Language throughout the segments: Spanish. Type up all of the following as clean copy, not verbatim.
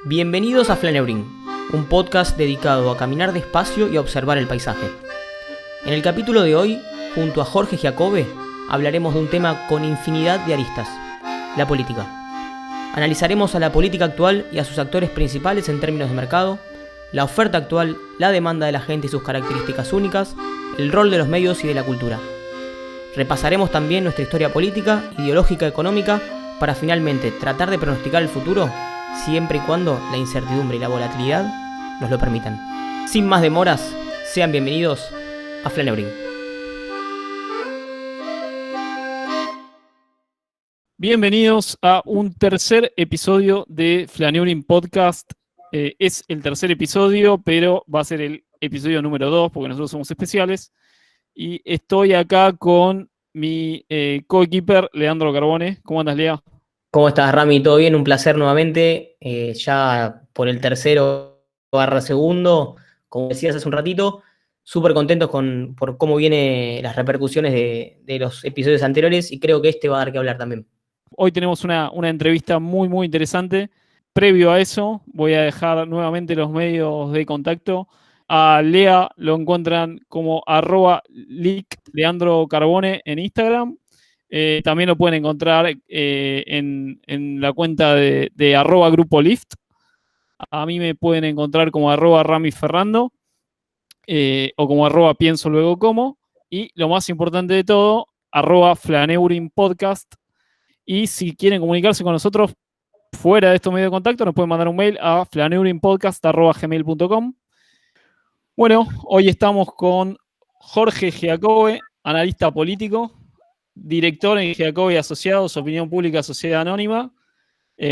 Bienvenidos a Flaneuring, un podcast dedicado a caminar despacio y a observar el paisaje. En el capítulo de hoy, junto a Jorge Giacobbe, hablaremos de un tema con infinidad de aristas, la política. Analizaremos a la política actual y a sus actores principales en términos de mercado, la oferta actual, la demanda de la gente y sus características únicas, el rol de los medios y de la cultura. Repasaremos también nuestra historia política, ideológica, económica, para finalmente tratar de pronosticar el futuro, siempre y cuando la incertidumbre y la volatilidad nos lo permitan. Sin más demoras, sean bienvenidos a Flaneuring. Bienvenidos a un tercer episodio de Flaneuring Podcast. Es el tercer episodio, pero va a ser el episodio número 2, porque nosotros somos especiales. Y estoy acá con mi coequiper, Leandro Carbone. ¿Cómo andas, Lea? ¿Cómo estás, Rami? ¿Todo bien? Un placer nuevamente. Ya por el tercero barra segundo, como decías hace un ratito, súper contentos por cómo vienen las repercusiones de los episodios anteriores y creo que este va a dar que hablar también. Hoy tenemos una entrevista muy interesante. Previo a eso, voy a dejar nuevamente los medios de contacto. A Lea lo encuentran como @Leandro Carbone en Instagram. También lo pueden encontrar en la cuenta de @Grupo Lift. A mí me pueden encontrar como @RamiFerrando o como @Pienso Luego Como. Y lo más importante de todo, @Flaneuring Podcast. Y si quieren comunicarse con nosotros fuera de estos medios de contacto, nos pueden mandar un mail a flaneuringpodcast@gmail.com. Bueno, hoy estamos con Jorge Giacobbe, analista político, director en Giacobbe Asociados, Opinión Pública Sociedad Anónima,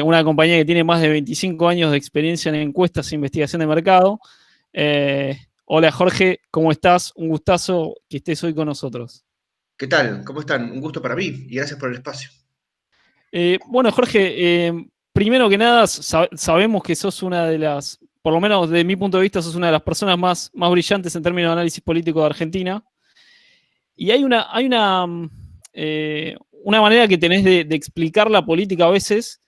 una compañía que tiene más de 25 años de experiencia en encuestas e investigación de mercado. Hola Jorge, ¿cómo estás? Un gustazo que estés hoy con nosotros. ¿Qué tal? ¿Cómo están? Un gusto para mí y gracias por el espacio. Bueno, Jorge, primero que nada, sabemos que sos una de las, por lo menos desde mi punto de vista, sos una de las personas más brillantes en términos de análisis político de Argentina. Y hay una manera que tenés de explicar la política a veces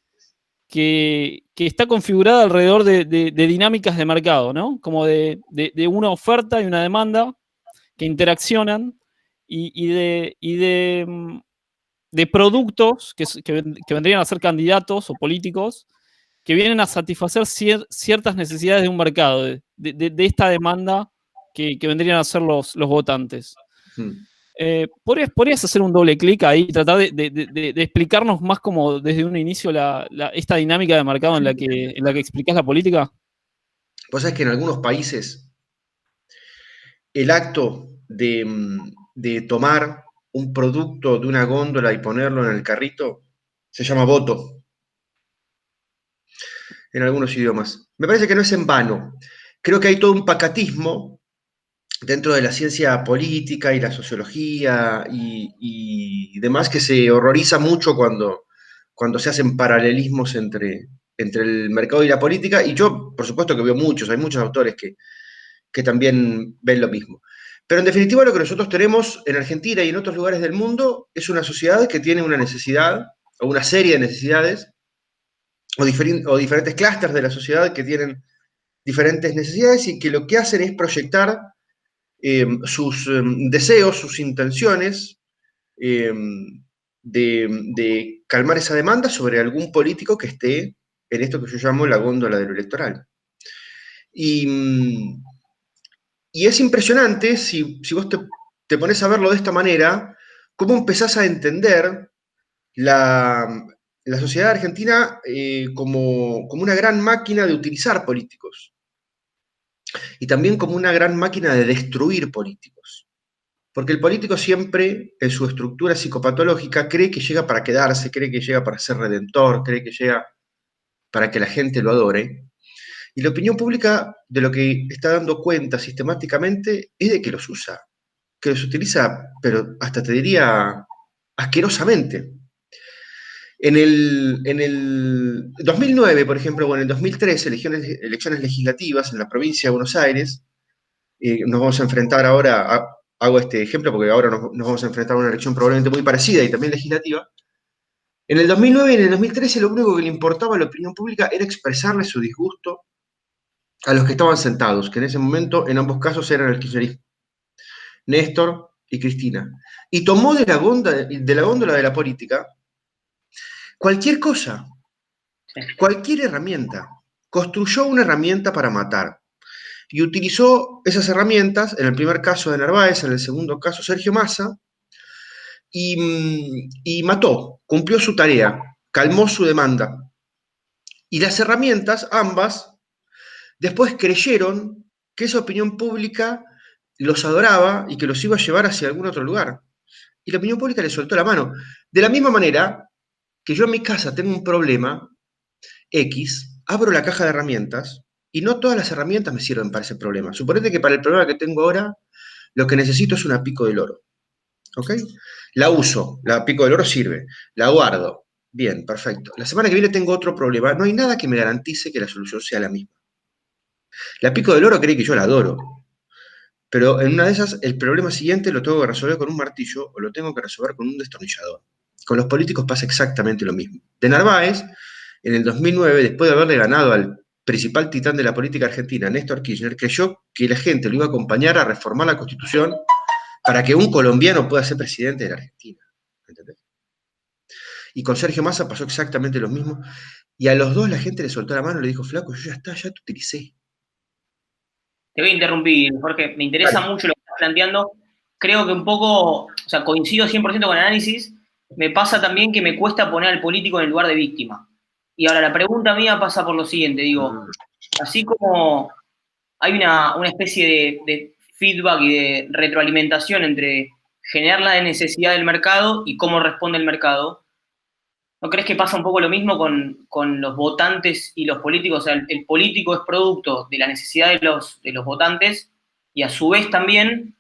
que está configurada alrededor de dinámicas de mercado, ¿no? Como de una oferta y una demanda que interaccionan y de productos que vendrían a ser candidatos o políticos que vienen a satisfacer ciertas necesidades de un mercado, de esta demanda que vendrían a ser los votantes. ¿Podrías hacer un doble clic ahí y tratar de explicarnos más como desde un inicio esta dinámica de mercado en la que explicás la política? Vos sabés que en algunos países el acto de tomar un producto de una góndola y ponerlo en el carrito se llama voto. En algunos idiomas. Me parece que no es en vano. Creo que hay todo un pacatismo dentro de la ciencia política y la sociología y demás que se horroriza mucho cuando se hacen paralelismos entre el mercado y la política. Y yo, por supuesto que veo muchos, hay muchos autores que también ven lo mismo. Pero en definitiva lo que nosotros tenemos en Argentina y en otros lugares del mundo es una sociedad que tiene una necesidad o una serie de necesidades o diferentes clústeres de la sociedad que tienen diferentes necesidades y que lo que hacen es proyectar sus deseos, sus intenciones de calmar esa demanda sobre algún político que esté en esto que yo llamo la góndola de lo electoral. Y es impresionante, si vos te pones a verlo de esta manera, cómo empezás a entender la sociedad argentina como una gran máquina de utilizar políticos y también como una gran máquina de destruir políticos. Porque el político siempre, en su estructura psicopatológica, cree que llega para quedarse, cree que llega para ser redentor, cree que llega para que la gente lo adore. Y la opinión pública de lo que está dando cuenta sistemáticamente es de que los usa, que los utiliza, pero hasta te diría asquerosamente. En el 2009, por ejemplo, o en el 2013, elecciones legislativas en la provincia de Buenos Aires, nos vamos a enfrentar ahora, hago este ejemplo porque ahora nos vamos a enfrentar a una elección probablemente muy parecida y también legislativa, En el 2009 y en el 2013 lo único que le importaba a la opinión pública era expresarle su disgusto a los que estaban sentados, que en ese momento en ambos casos eran el kirchnerismo, Néstor y Cristina. Y tomó de la góndola de la política cualquier cosa, cualquier herramienta. Construyó una herramienta para matar. Y utilizó esas herramientas, en el primer caso de Narváez, en el segundo caso Sergio Massa, y mató, cumplió su tarea, calmó su demanda. Y las herramientas, ambas, después creyeron que esa opinión pública los adoraba y que los iba a llevar hacia algún otro lugar. Y la opinión pública le soltó la mano. De la misma manera que yo en mi casa tengo un problema X, abro la caja de herramientas y no todas las herramientas me sirven para ese problema. Suponete que para el problema que tengo ahora, lo que necesito es una pico del oro. ¿Ok? La uso, la pico del oro sirve, la guardo. Bien, perfecto. La semana que viene tengo otro problema. No hay nada que me garantice que la solución sea la misma. La pico del oro cree que yo la adoro. Pero en una de esas, el problema siguiente lo tengo que resolver con un martillo o lo tengo que resolver con un destornillador. Con los políticos pasa exactamente lo mismo. De Narváez, en el 2009, después de haberle ganado al principal titán de la política argentina, Néstor Kirchner, creyó que la gente lo iba a acompañar a reformar la Constitución para que un colombiano pueda ser presidente de la Argentina. ¿Entendés? Y con Sergio Massa pasó exactamente lo mismo. Y a los dos la gente le soltó la mano y le dijo, flaco, yo ya está, ya te utilicé. Te voy a interrumpir, Jorge, me interesa mucho lo que estás planteando. Creo que un poco, o sea, coincido 100% con el análisis. Me pasa también que me cuesta poner al político en el lugar de víctima. Y ahora la pregunta mía pasa por lo siguiente, digo, así como hay una especie de feedback y de retroalimentación entre generar la necesidad del mercado y cómo responde el mercado, ¿no crees que pasa un poco lo mismo con los votantes y los políticos? O sea, el político es producto de la necesidad de los votantes y a su vez también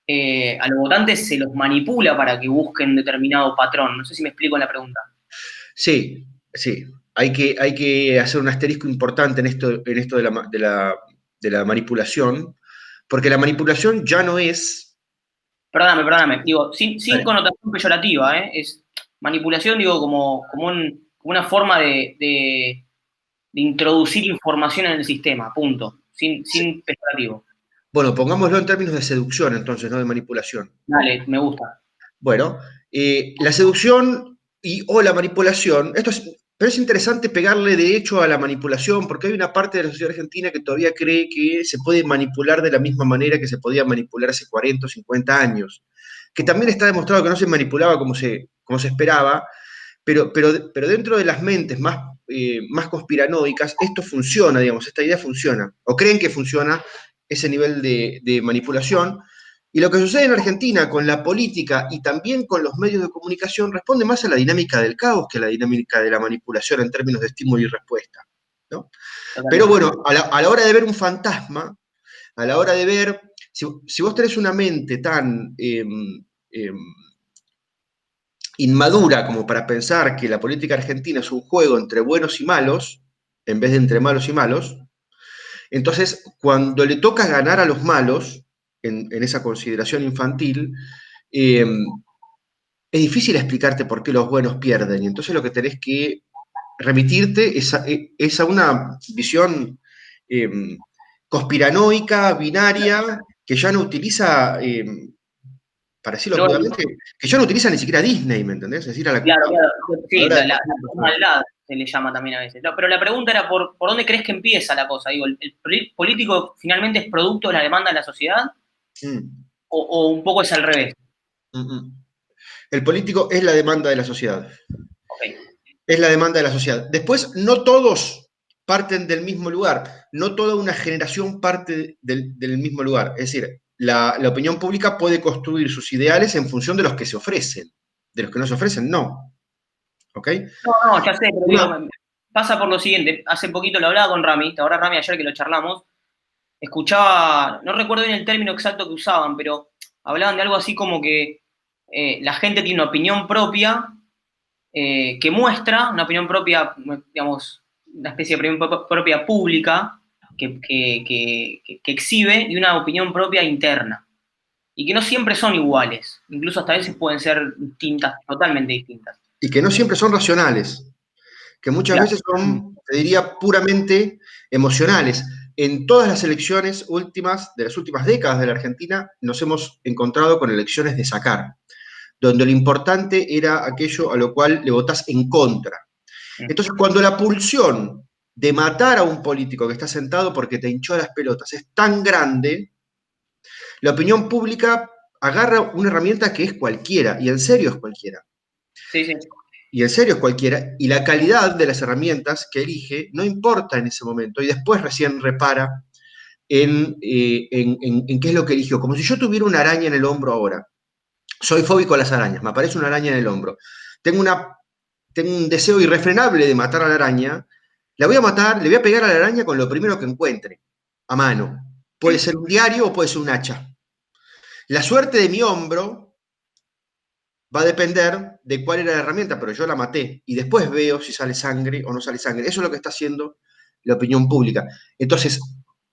a los votantes se los manipula para que busquen determinado patrón. No sé si me explico en la pregunta. Sí, sí. Hay que hacer un asterisco importante en esto de la manipulación, porque la manipulación ya no es... Perdóname. Digo, sin connotación peyorativa, ¿eh? Es manipulación, digo, como una forma de introducir información en el sistema, punto. Sin peyorativo. Bueno, pongámoslo en términos de seducción, entonces, no de manipulación. Dale, me gusta. Bueno, la seducción o la manipulación, pero es interesante pegarle de hecho a la manipulación, porque hay una parte de la sociedad argentina que todavía cree que se puede manipular de la misma manera que se podía manipular hace 40 o 50 años, que también está demostrado que no se manipulaba como se esperaba, pero dentro de las mentes más conspiranoicas, esto funciona, digamos, esta idea funciona, o creen que funciona ese nivel de manipulación. Y lo que sucede en Argentina con la política y también con los medios de comunicación responde más a la dinámica del caos que a la dinámica de la manipulación en términos de estímulo y respuesta, ¿no? Pero bueno, a la hora de ver un fantasma, a la hora de ver, si vos tenés una mente tan inmadura como para pensar que la política argentina es un juego entre buenos y malos, en vez de entre malos y malos, entonces cuando le toca ganar a los malos, en esa consideración infantil, es difícil explicarte por qué los buenos pierden. Y entonces lo que tenés que remitirte es a una visión conspiranoica, binaria, que ya no utiliza, para decirlo crudamente, que ya no utiliza ni siquiera Disney, ¿me entendés? Es decir, claro. Sí, la maldad se le llama también a veces. No, pero la pregunta era por dónde crees que empieza la cosa. Digo, ¿el político finalmente es producto de la demanda de la sociedad? ¿O un poco es al revés? El político es la demanda de la sociedad. Okay. Es la demanda de la sociedad. Después, no todos parten del mismo lugar. No toda una generación parte del mismo lugar. Es decir, la opinión pública puede construir sus ideales en función de los que se ofrecen. De los que no se ofrecen, no. ¿Ok? No, ya sé, pero digo, pasa por lo siguiente. Hace poquito lo hablaba con Rami. Ahora Rami, ayer que lo charlamos, escuchaba, no recuerdo bien el término exacto que usaban, pero hablaban de algo así como que la gente tiene una opinión propia que muestra, una opinión propia, digamos, una especie de opinión propia pública que exhibe y una opinión propia interna. Y que no siempre son iguales, incluso hasta a veces pueden ser distintas, totalmente distintas. y que no siempre son racionales, que muchas veces son, te diría, puramente emocionales. En todas las elecciones últimas, de las últimas décadas de la Argentina, nos hemos encontrado con elecciones de sacar, donde lo importante era aquello a lo cual le votás en contra. Entonces, cuando la pulsión de matar a un político que está sentado porque te hinchó las pelotas es tan grande, la opinión pública agarra una herramienta que es cualquiera, y en serio es cualquiera. Sí, sí. Y en serio es cualquiera, y la calidad de las herramientas que elige no importa en ese momento, y después recién repara en qué es lo que eligió. Como si yo tuviera una araña en el hombro ahora. Soy fóbico a las arañas, me aparece una araña en el hombro. Tengo un deseo irrefrenable de matar a la araña. La voy a matar, le voy a pegar a la araña con lo primero que encuentre, a mano. Puede ser un diario o puede ser un hacha. La suerte de mi hombro va a depender de cuál era la herramienta, pero yo la maté y después veo si sale sangre o no sale sangre. Eso es lo que está haciendo la opinión pública. Entonces,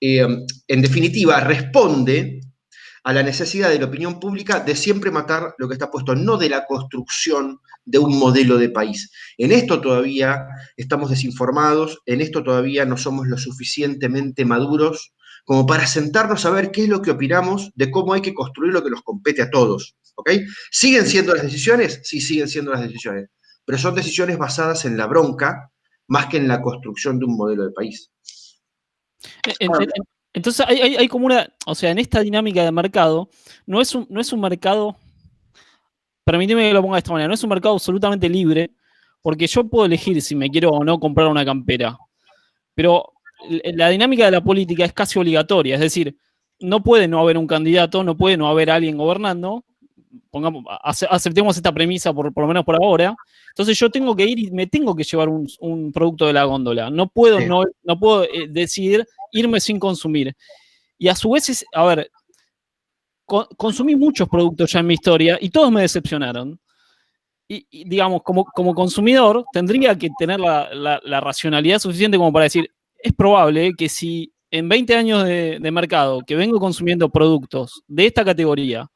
en definitiva, responde a la necesidad de la opinión pública de siempre matar lo que está puesto, no de la construcción de un modelo de país. En esto todavía estamos desinformados, en esto todavía no somos lo suficientemente maduros como para sentarnos a ver qué es lo que opinamos de cómo hay que construir lo que nos compete a todos. ¿Ok? ¿Siguen siendo las decisiones? Sí, siguen siendo las decisiones, pero son decisiones basadas en la bronca más que en la construcción de un modelo de país. Entonces hay como una, o sea, en esta dinámica de mercado, no es un mercado, permíteme que lo ponga de esta manera, no es un mercado absolutamente libre, porque yo puedo elegir si me quiero o no comprar una campera, pero la dinámica de la política es casi obligatoria, es decir, no puede no haber un candidato, no puede no haber alguien gobernando, aceptemos esta premisa por lo menos por ahora. Entonces yo tengo que ir y me tengo que llevar un producto de la góndola. No puedo, Sí. no puedo decidir irme sin consumir. Y a su vez, a ver, consumí muchos productos ya en mi historia y todos me decepcionaron. Y digamos, como consumidor, tendría que tener la racionalidad suficiente como para decir, es probable que si en 20 años de mercado que vengo consumiendo productos de esta categoría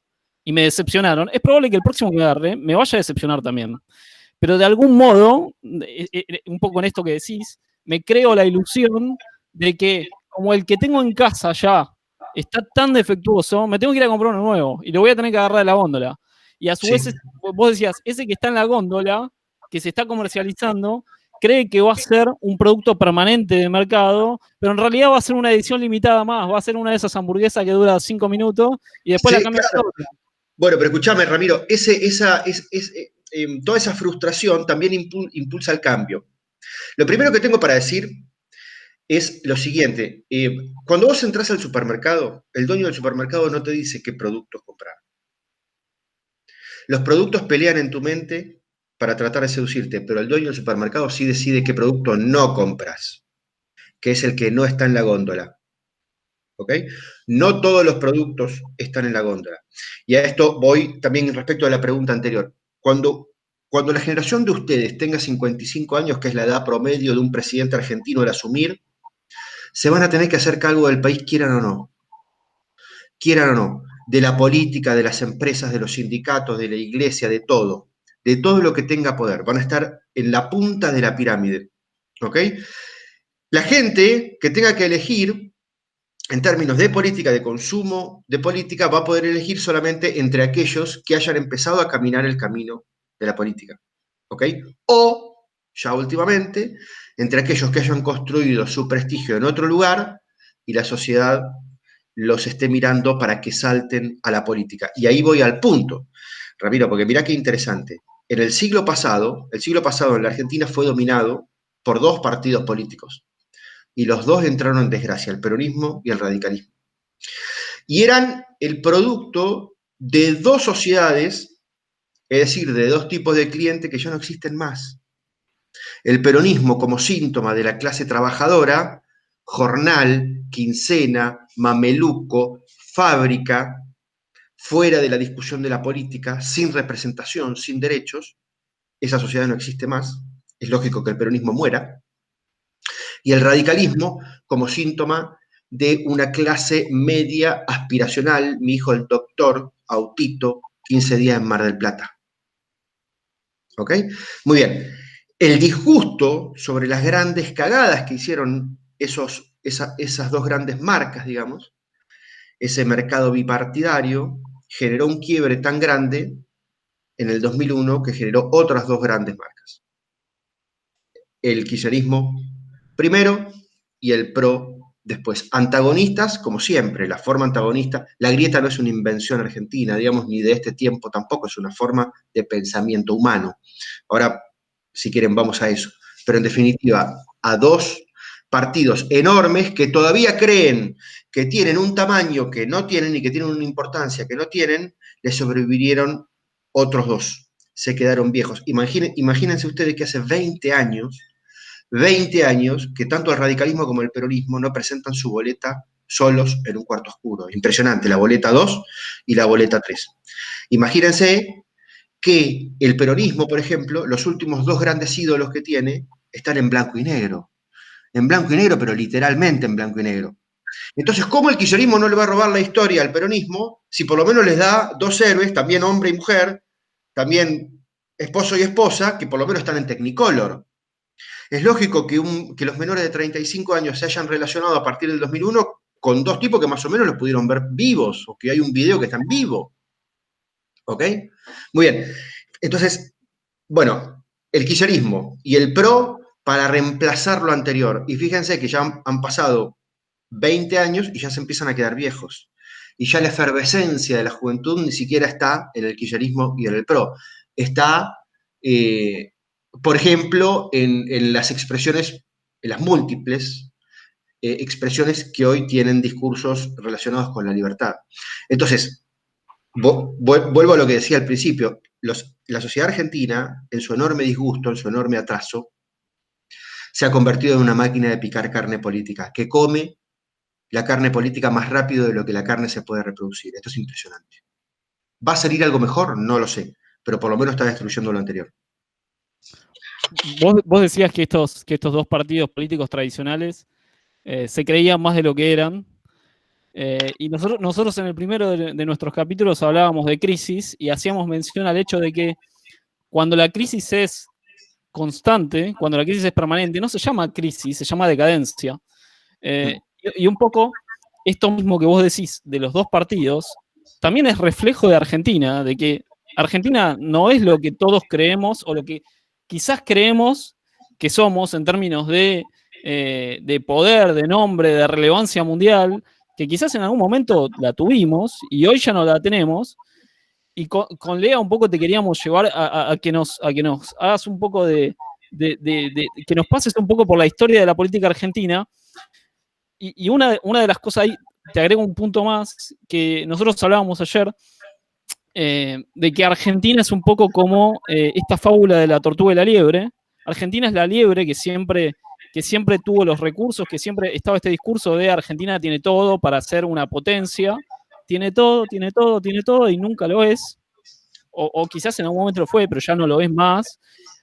y me decepcionaron, es probable que el próximo que agarre me vaya a decepcionar también. Pero de algún modo, un poco en esto que decís, me creo la ilusión de que como el que tengo en casa ya está tan defectuoso, me tengo que ir a comprar uno nuevo y lo voy a tener que agarrar de la góndola. Y a su vez, vos decías, ese que está en la góndola, que se está comercializando, cree que va a ser un producto permanente de mercado, pero en realidad va a ser una edición limitada más, va a ser una de esas hamburguesas que dura 5 minutos y después la cambia por otra. Bueno, pero escúchame, Ramiro, toda esa frustración también impulsa el cambio. Lo primero que tengo para decir es lo siguiente. Cuando vos entras al supermercado, el dueño del supermercado no te dice qué productos comprar. Los productos pelean en tu mente para tratar de seducirte, pero el dueño del supermercado sí decide qué producto no compras, que es el que no está en la góndola. ¿Ok? No todos los productos están en la góndola. Y a esto voy también respecto a la pregunta anterior. Cuando la generación de ustedes tenga 55 años, que es la edad promedio de un presidente argentino al asumir, se van a tener que hacer cargo del país, quieran o no. Quieran o no. De la política, de las empresas, de los sindicatos, de la iglesia, de todo lo que tenga poder. Van a estar en la punta de la pirámide. ¿Ok? La gente que tenga que elegir en términos de política, de consumo de política, va a poder elegir solamente entre aquellos que hayan empezado a caminar el camino de la política. ¿Ok? O, ya últimamente, entre aquellos que hayan construido su prestigio en otro lugar y la sociedad los esté mirando para que salten a la política. Y ahí voy al punto, Ramiro, porque mirá qué interesante. En el siglo pasado en la Argentina fue dominado por dos partidos políticos. Y los dos entraron en desgracia, el peronismo y el radicalismo. Y eran el producto de dos sociedades, es decir, de dos tipos de cliente que ya no existen más. El peronismo como síntoma de la clase trabajadora, jornal, quincena, mameluco, fábrica, fuera de la discusión de la política, sin representación, sin derechos. Esa sociedad no existe más. Es lógico que el peronismo muera. Y el radicalismo como síntoma de una clase media aspiracional, mi hijo el doctor, autito, 15 días en Mar del Plata. ¿Ok? Muy bien. El disgusto sobre las grandes cagadas que hicieron esas dos grandes marcas, digamos, ese mercado bipartidario, generó un quiebre tan grande en el 2001 que generó otras dos grandes marcas. El kirchnerismo primero y el PRO después. Antagonistas, como siempre, la forma antagonista, la grieta no es una invención argentina, digamos, ni de este tiempo tampoco, es una forma de pensamiento humano. Ahora, si quieren, vamos a eso. Pero en definitiva, a dos partidos enormes que todavía creen que tienen un tamaño que no tienen y que tienen una importancia que no tienen, les sobrevivieron otros dos. Se quedaron viejos. Imagínense ustedes que hace 20 años que tanto el radicalismo como el peronismo no presentan su boleta solos en un cuarto oscuro. Impresionante, la boleta 2 y la boleta 3. Imagínense que el peronismo, por ejemplo, los últimos dos grandes ídolos que tiene están en blanco y negro. En blanco y negro, pero literalmente en blanco y negro. Entonces, ¿cómo el kirchnerismo no le va a robar la historia al peronismo si por lo menos les da dos héroes, también hombre y mujer, también esposo y esposa, que por lo menos están en Technicolor? Es lógico que los menores de 35 años se hayan relacionado a partir del 2001 con dos tipos que más o menos los pudieron ver vivos, o que hay un video que están vivos. ¿Ok? Muy bien. Entonces, bueno, el kirchnerismo y el PRO para reemplazar lo anterior. Y fíjense que ya han pasado 20 años y ya se empiezan a quedar viejos. Y ya la efervescencia de la juventud ni siquiera está en el kirchnerismo y en el PRO. Está, por ejemplo, en las expresiones, en las múltiples expresiones que hoy tienen discursos relacionados con la libertad. Entonces, vuelvo a lo que decía al principio. La sociedad argentina, en su enorme disgusto, en su enorme atraso, se ha convertido en una máquina de picar carne política, que come la carne política más rápido de lo que la carne se puede reproducir. Esto es impresionante. ¿Va a salir algo mejor? No lo sé, pero por lo menos está destruyendo lo anterior. Vos decías que estos dos partidos políticos tradicionales se creían más de lo que eran. Y nosotros en el primero de nuestros capítulos hablábamos de crisis y hacíamos mención al hecho de que cuando la crisis es constante, cuando la crisis es permanente, no se llama crisis, se llama decadencia. Y un poco esto mismo que vos decís de los dos partidos también es reflejo de Argentina, de que Argentina no es lo que todos creemos o lo que quizás creemos que somos en términos de poder, de nombre, de relevancia mundial, que quizás en algún momento la tuvimos y hoy ya no la tenemos. Y con Lea un poco te queríamos llevar a que nos hagas un poco que nos pases un poco por la historia de la política argentina. Y una de las cosas ahí, te agrego un punto más, que nosotros hablábamos ayer, de que Argentina es un poco como esta fábula de la tortuga y la liebre. Argentina es la liebre que siempre tuvo los recursos, que siempre estaba este discurso de Argentina tiene todo para ser una potencia, tiene todo, y nunca lo es, o quizás en algún momento lo fue, pero ya no lo es más,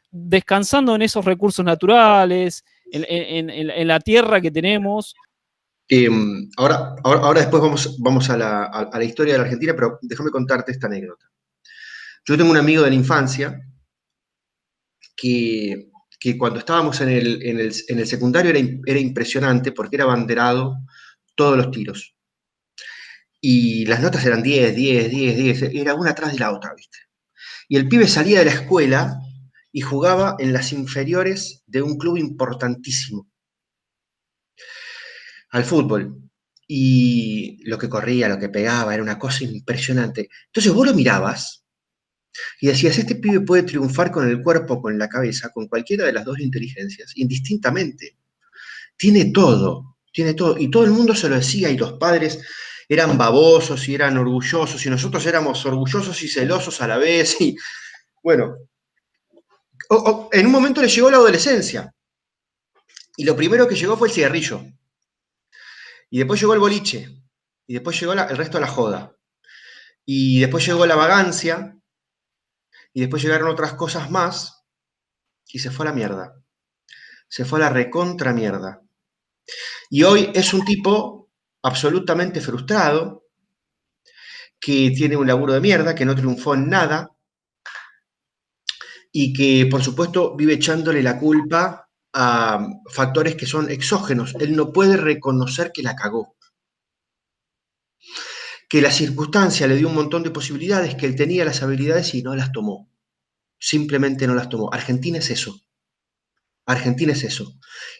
descansando en esos recursos naturales, en la tierra que tenemos. Ahora después vamos a la historia de la Argentina, pero déjame contarte esta anécdota. Yo tengo un amigo de la infancia que cuando estábamos en el secundario era impresionante porque era abanderado todos los tiros. Y las notas eran 10, 10, 10, 10, era una atrás de la otra, ¿viste? Y el pibe salía de la escuela y jugaba en las inferiores de un club importantísimo, al fútbol. Y lo que corría, lo que pegaba, era una cosa impresionante. Entonces vos lo mirabas y decías, este pibe puede triunfar con el cuerpo, con la cabeza, con cualquiera de las dos inteligencias, indistintamente. Tiene todo, tiene todo. Y todo el mundo se lo decía, y los padres eran babosos y eran orgullosos, y nosotros éramos orgullosos y celosos a la vez. Y bueno, en un momento le llegó la adolescencia, y lo primero que llegó fue el cigarrillo. Y después llegó el boliche, y después llegó el resto de la joda. Y después llegó la vagancia, y después llegaron otras cosas más, y se fue a la mierda. Se fue a la recontra mierda. Y hoy es un tipo absolutamente frustrado, que tiene un laburo de mierda, que no triunfó en nada, y que, por supuesto, vive echándole la culpa a factores que son exógenos. Él no puede reconocer que la cagó, que la circunstancia le dio un montón de posibilidades, que él tenía las habilidades y no las tomó. Simplemente no las tomó. Argentina es eso. Argentina es eso.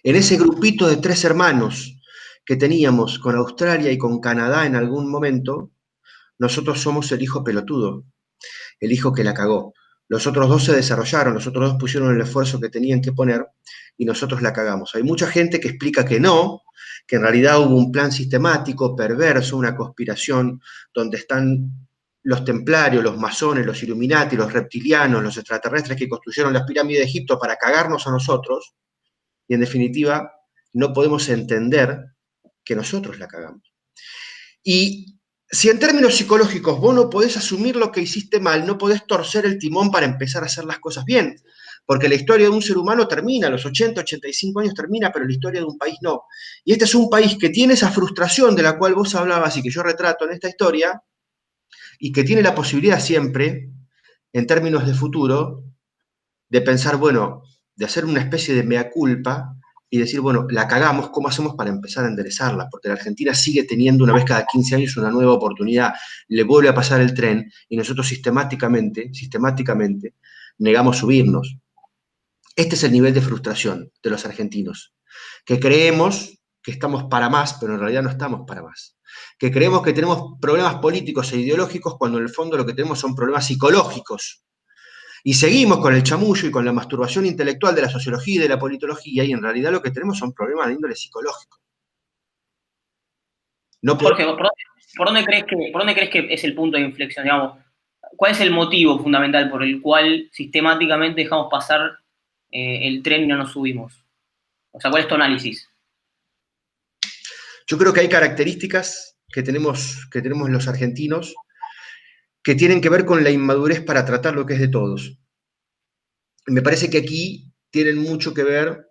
En ese grupito de 3 hermanos que teníamos con Australia y con Canadá en algún momento, nosotros somos el hijo pelotudo, el hijo que la cagó. Los otros 2 se desarrollaron, los otros 2 pusieron el esfuerzo que tenían que poner y nosotros la cagamos. Hay mucha gente que explica que no, que en realidad hubo un plan sistemático, perverso, una conspiración, donde están los templarios, los masones, los Illuminati, los reptilianos, los extraterrestres que construyeron las pirámides de Egipto para cagarnos a nosotros, y en definitiva no podemos entender que nosotros la cagamos. Y si en términos psicológicos vos no podés asumir lo que hiciste mal, no podés torcer el timón para empezar a hacer las cosas bien, porque la historia de un ser humano termina, a los 80, 85 años termina, pero la historia de un país no. Y este es un país que tiene esa frustración de la cual vos hablabas y que yo retrato en esta historia, y que tiene la posibilidad siempre, en términos de futuro, de pensar, bueno, de hacer una especie de mea culpa y decir, bueno, la cagamos, ¿cómo hacemos para empezar a enderezarla? Porque la Argentina sigue teniendo una vez cada 15 años una nueva oportunidad, le vuelve a pasar el tren y nosotros sistemáticamente negamos subirnos. Este es el nivel de frustración de los argentinos, que creemos que estamos para más, pero en realidad no estamos para más. Que creemos que tenemos problemas políticos e ideológicos cuando en el fondo lo que tenemos son problemas psicológicos. Y seguimos con el chamullo y con la masturbación intelectual de la sociología y de la politología, y en realidad lo que tenemos son problemas de índole psicológico. No Jorge, ¿por dónde crees que es el punto de inflexión? Digamos, ¿cuál es el motivo fundamental por el cual sistemáticamente dejamos pasar el tren y no nos subimos? O sea, ¿cuál es tu análisis? Yo creo que hay características que tenemos los argentinos que tienen que ver con la inmadurez para tratar lo que es de todos. Me parece que aquí tienen mucho que ver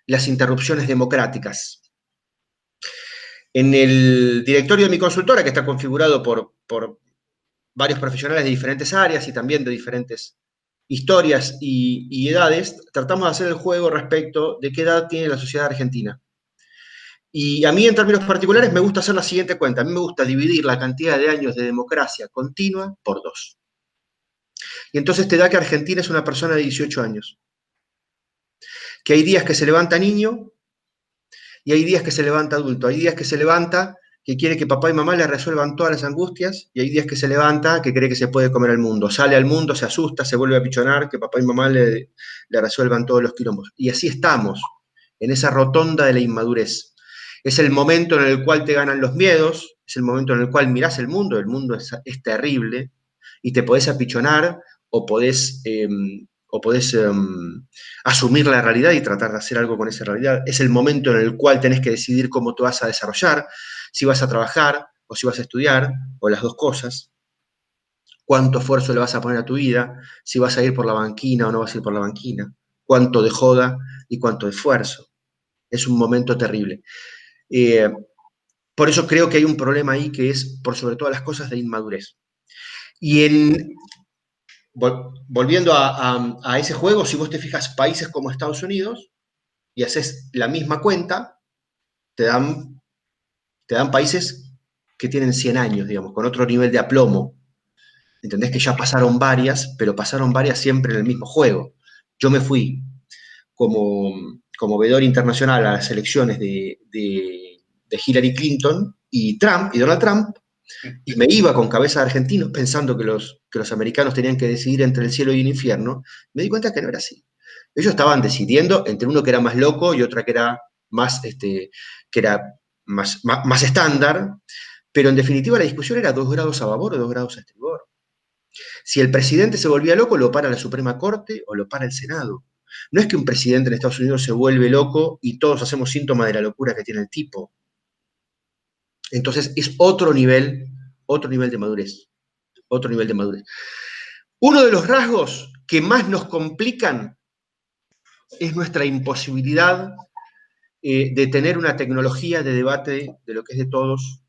las interrupciones democráticas. En el directorio de mi consultora, que está configurado por varios profesionales de diferentes áreas y también de diferentes historias y edades, tratamos de hacer el juego respecto de qué edad tiene la sociedad argentina. Y a mí, en términos particulares, me gusta hacer la siguiente cuenta. A mí me gusta dividir la cantidad de años de democracia continua por 2. Y entonces te da que Argentina es una persona de 18 años. Que hay días que se levanta niño y hay días que se levanta adulto. Hay días que se levanta que quiere que papá y mamá le resuelvan todas las angustias, y hay días que se levanta que cree que se puede comer al mundo. Sale al mundo, se asusta, se vuelve a pichonar, que papá y mamá le resuelvan todos los quilombos. Y así estamos, en esa rotonda de la inmadurez. Es el momento en el cual te ganan los miedos, es el momento en el cual mirás el mundo es terrible, y te podés apichonar o podés asumir la realidad y tratar de hacer algo con esa realidad. Es el momento en el cual tenés que decidir cómo te vas a desarrollar, si vas a trabajar o si vas a estudiar, o las dos cosas. Cuánto esfuerzo le vas a poner a tu vida, si vas a ir por la banquina o no vas a ir por la banquina. Cuánto de joda y cuánto de esfuerzo. Es un momento terrible. Por eso creo que hay un problema ahí que es, por sobre todas las cosas, de inmadurez. Y volviendo a ese juego, si vos te fijas, países como Estados Unidos, y haces la misma cuenta, te dan países que tienen 100 años, digamos, con otro nivel de aplomo. Entendés que ya pasaron varias, pero pasaron varias siempre en el mismo juego. Yo me fui como veedor internacional a las elecciones de Hillary Clinton y Donald Trump, y me iba con cabeza de argentino pensando que los americanos tenían que decidir entre el cielo y el infierno. Me di cuenta que no era así. Ellos estaban decidiendo entre uno que era más loco y otra que era más estándar, pero en definitiva la discusión era 2 grados a babor o 2 grados a estribor. Si el presidente se volvía loco, lo para la Suprema Corte o lo para el Senado. No es que un presidente en Estados Unidos se vuelve loco y todos hacemos síntoma de la locura que tiene el tipo. Entonces es otro nivel de madurez. Otro nivel de madurez. Uno de los rasgos que más nos complican es nuestra imposibilidad de tener una tecnología de debate de lo que es de todos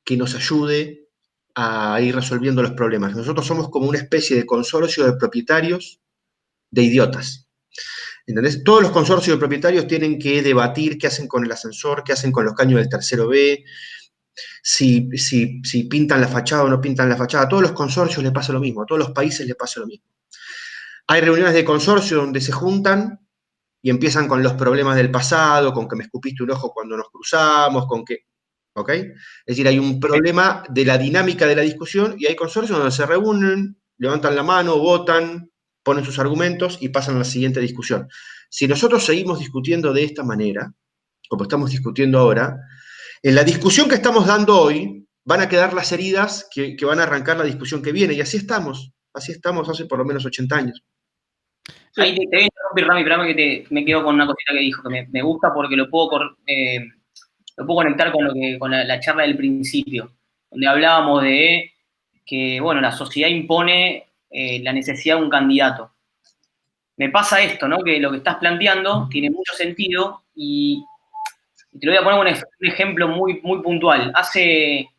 que nos ayude a ir resolviendo los problemas. Nosotros somos como una especie de consorcio de propietarios de idiotas. ¿Entendés? Todos los consorcios de propietarios tienen que debatir qué hacen con el ascensor, qué hacen con los caños del tercero B, si pintan la fachada o no pintan la fachada. A todos los consorcios les pasa lo mismo, a todos los países les pasa lo mismo. Hay reuniones de consorcio donde se juntan y empiezan con los problemas del pasado, con que me escupiste un ojo cuando nos cruzamos, con que... ¿Ok? Es decir, hay un problema de la dinámica de la discusión y hay consorcios donde se reúnen, levantan la mano, votan, ponen sus argumentos y pasan a la siguiente discusión. Si nosotros seguimos discutiendo de esta manera, como estamos discutiendo ahora, en la discusión que estamos dando hoy van a quedar las heridas que van a arrancar la discusión que viene, y así estamos hace por lo menos 80 años. Ahí te voy a interrumpir, Rami, pero que me quedo con una cosita que dijo, que me gusta porque lo puedo conectar con la charla del principio, donde hablábamos de que, bueno, la sociedad impone la necesidad de un candidato. Me pasa esto, ¿no? Que lo que estás planteando tiene mucho sentido y te lo voy a poner un ejemplo muy, muy puntual. Hace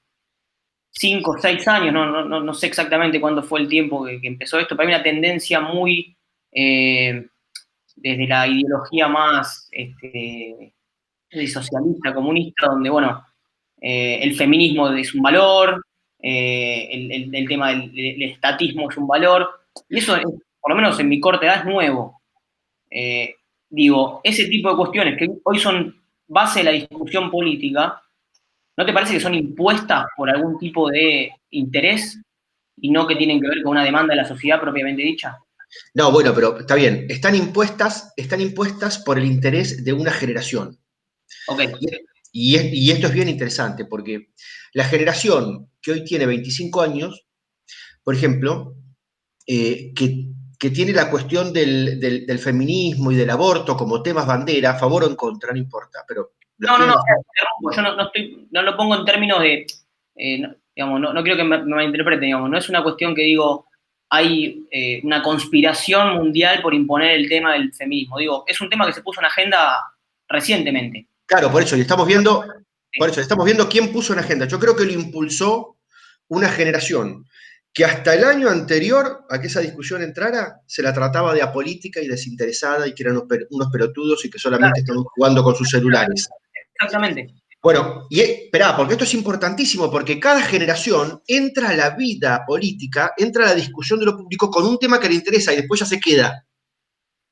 5 o 6 años, no sé exactamente cuándo fue el tiempo que empezó esto, pero hay una tendencia muy, desde la ideología más socialista, comunista, donde, bueno, el feminismo es un valor, el tema del estatismo es un valor, y eso, por lo menos en mi corta edad, es nuevo. Digo, ese tipo de cuestiones que hoy son base de la discusión política, ¿no te parece que son impuestas por algún tipo de interés y no que tienen que ver con una demanda de la sociedad propiamente dicha? No, bueno, pero está bien, están impuestas por el interés de una generación. Okay. Y esto es bien interesante, porque la generación que hoy tiene 25 años, por ejemplo, que tiene la cuestión del feminismo y del aborto como temas bandera, a favor o en contra, no importa, pero... No, yo no lo pongo en términos de, digamos, no quiero que me malinterpreten, digamos, no es una cuestión que digo, hay una conspiración mundial por imponer el tema del feminismo, digo, es un tema que se puso en agenda recientemente. Claro, por eso, y estamos viendo quién puso en agenda. Yo creo que lo impulsó una generación que hasta el año anterior a que esa discusión entrara, se la trataba de apolítica y desinteresada y que eran unos pelotudos y que solamente estaban jugando con sus celulares. Exactamente. Bueno, y esperá, porque esto es importantísimo, porque cada generación entra a la vida política, entra a la discusión de lo público con un tema que le interesa y después ya se queda.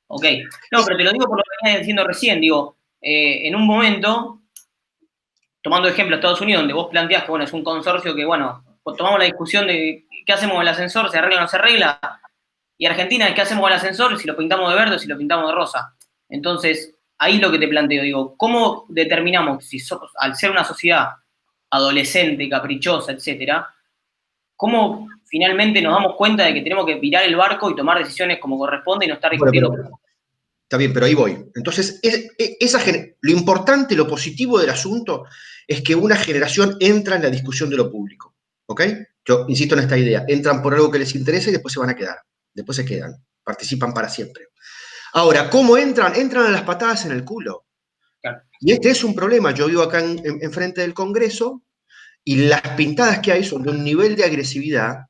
Ok. No, pero te lo digo por lo que venía diciendo recién, digo, en un momento, tomando ejemplo Estados Unidos, donde vos planteás que, bueno, es un consorcio que, bueno, tomamos la discusión de qué hacemos con el ascensor, se arregla o no se arregla, y Argentina es qué hacemos con el ascensor, si lo pintamos de verde o si lo pintamos de rosa. Entonces, ahí lo que te planteo, digo, ¿cómo determinamos, si al ser una sociedad adolescente, caprichosa, etcétera, cómo finalmente nos damos cuenta de que tenemos que virar el barco y tomar decisiones como corresponde y no estar discutiendo? Está bien, pero ahí voy. Entonces, lo importante, lo positivo del asunto es que una generación entra en la discusión de lo público. ¿Ok? Yo insisto en esta idea. Entran por algo que les interesa y después se van a quedar. Después se quedan. Participan para siempre. Ahora, ¿cómo entran? Entran a las patadas en el culo. Claro. Y este es un problema. Yo vivo acá enfrente del Congreso y las pintadas que hay son de un nivel de agresividad